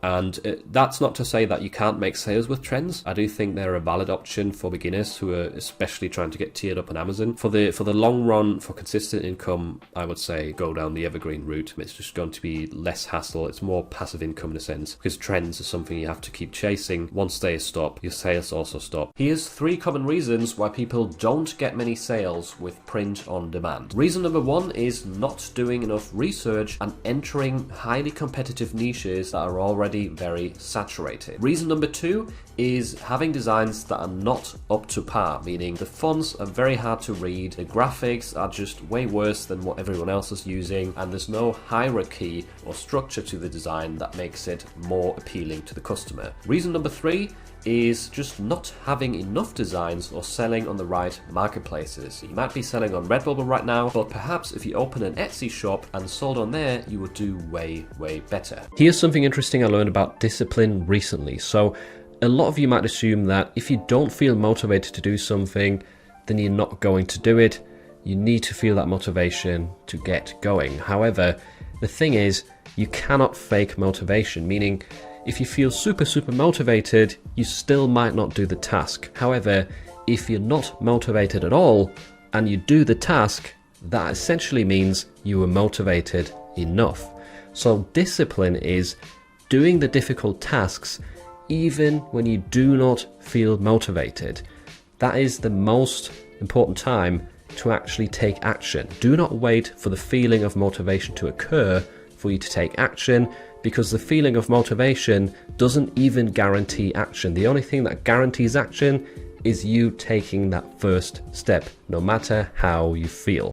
And that's not to say that you can't make sales with trends. I do think they're a valid option for beginners who are especially trying to get tiered up on Amazon. For the long run, for consistent income, I would say go down the evergreen route. It's just going to be less hassle. It's more passive income in a sense, because trends are something you have to keep chasing. Once they stop, your sales also stop. Here's 3 common reasons why people don't get many sales with print on demand. Reason number 1 is not doing enough research and entering highly competitive niches that are already very saturated. Reason number 2 is having designs that are not up to par, meaning the fonts are very hard to read, the graphics are just way worse than what everyone else is using, and there's no hierarchy or structure to the design that makes it more appealing to the customer. Reason number 3 is just not having enough designs or selling on the right marketplaces. You might be selling on Redbubble right now, but perhaps if you open an Etsy shop and sold on there, you would do way, way better. Here's something interesting I learned about discipline recently. So a lot of you might assume that if you don't feel motivated to do something, then you're not going to do it. You need to feel that motivation to get going. However, the thing is, you cannot fake motivation, meaning if you feel super motivated, you still might not do the task. However, if you're not motivated at all and you do the task, that essentially means you were motivated enough. So discipline is doing the difficult tasks even when you do not feel motivated. That is the most important time to actually take action. Do not wait for the feeling of motivation to occur for you to take action, because the feeling of motivation doesn't even guarantee action. The only thing that guarantees action is you taking that first step, no matter how you feel.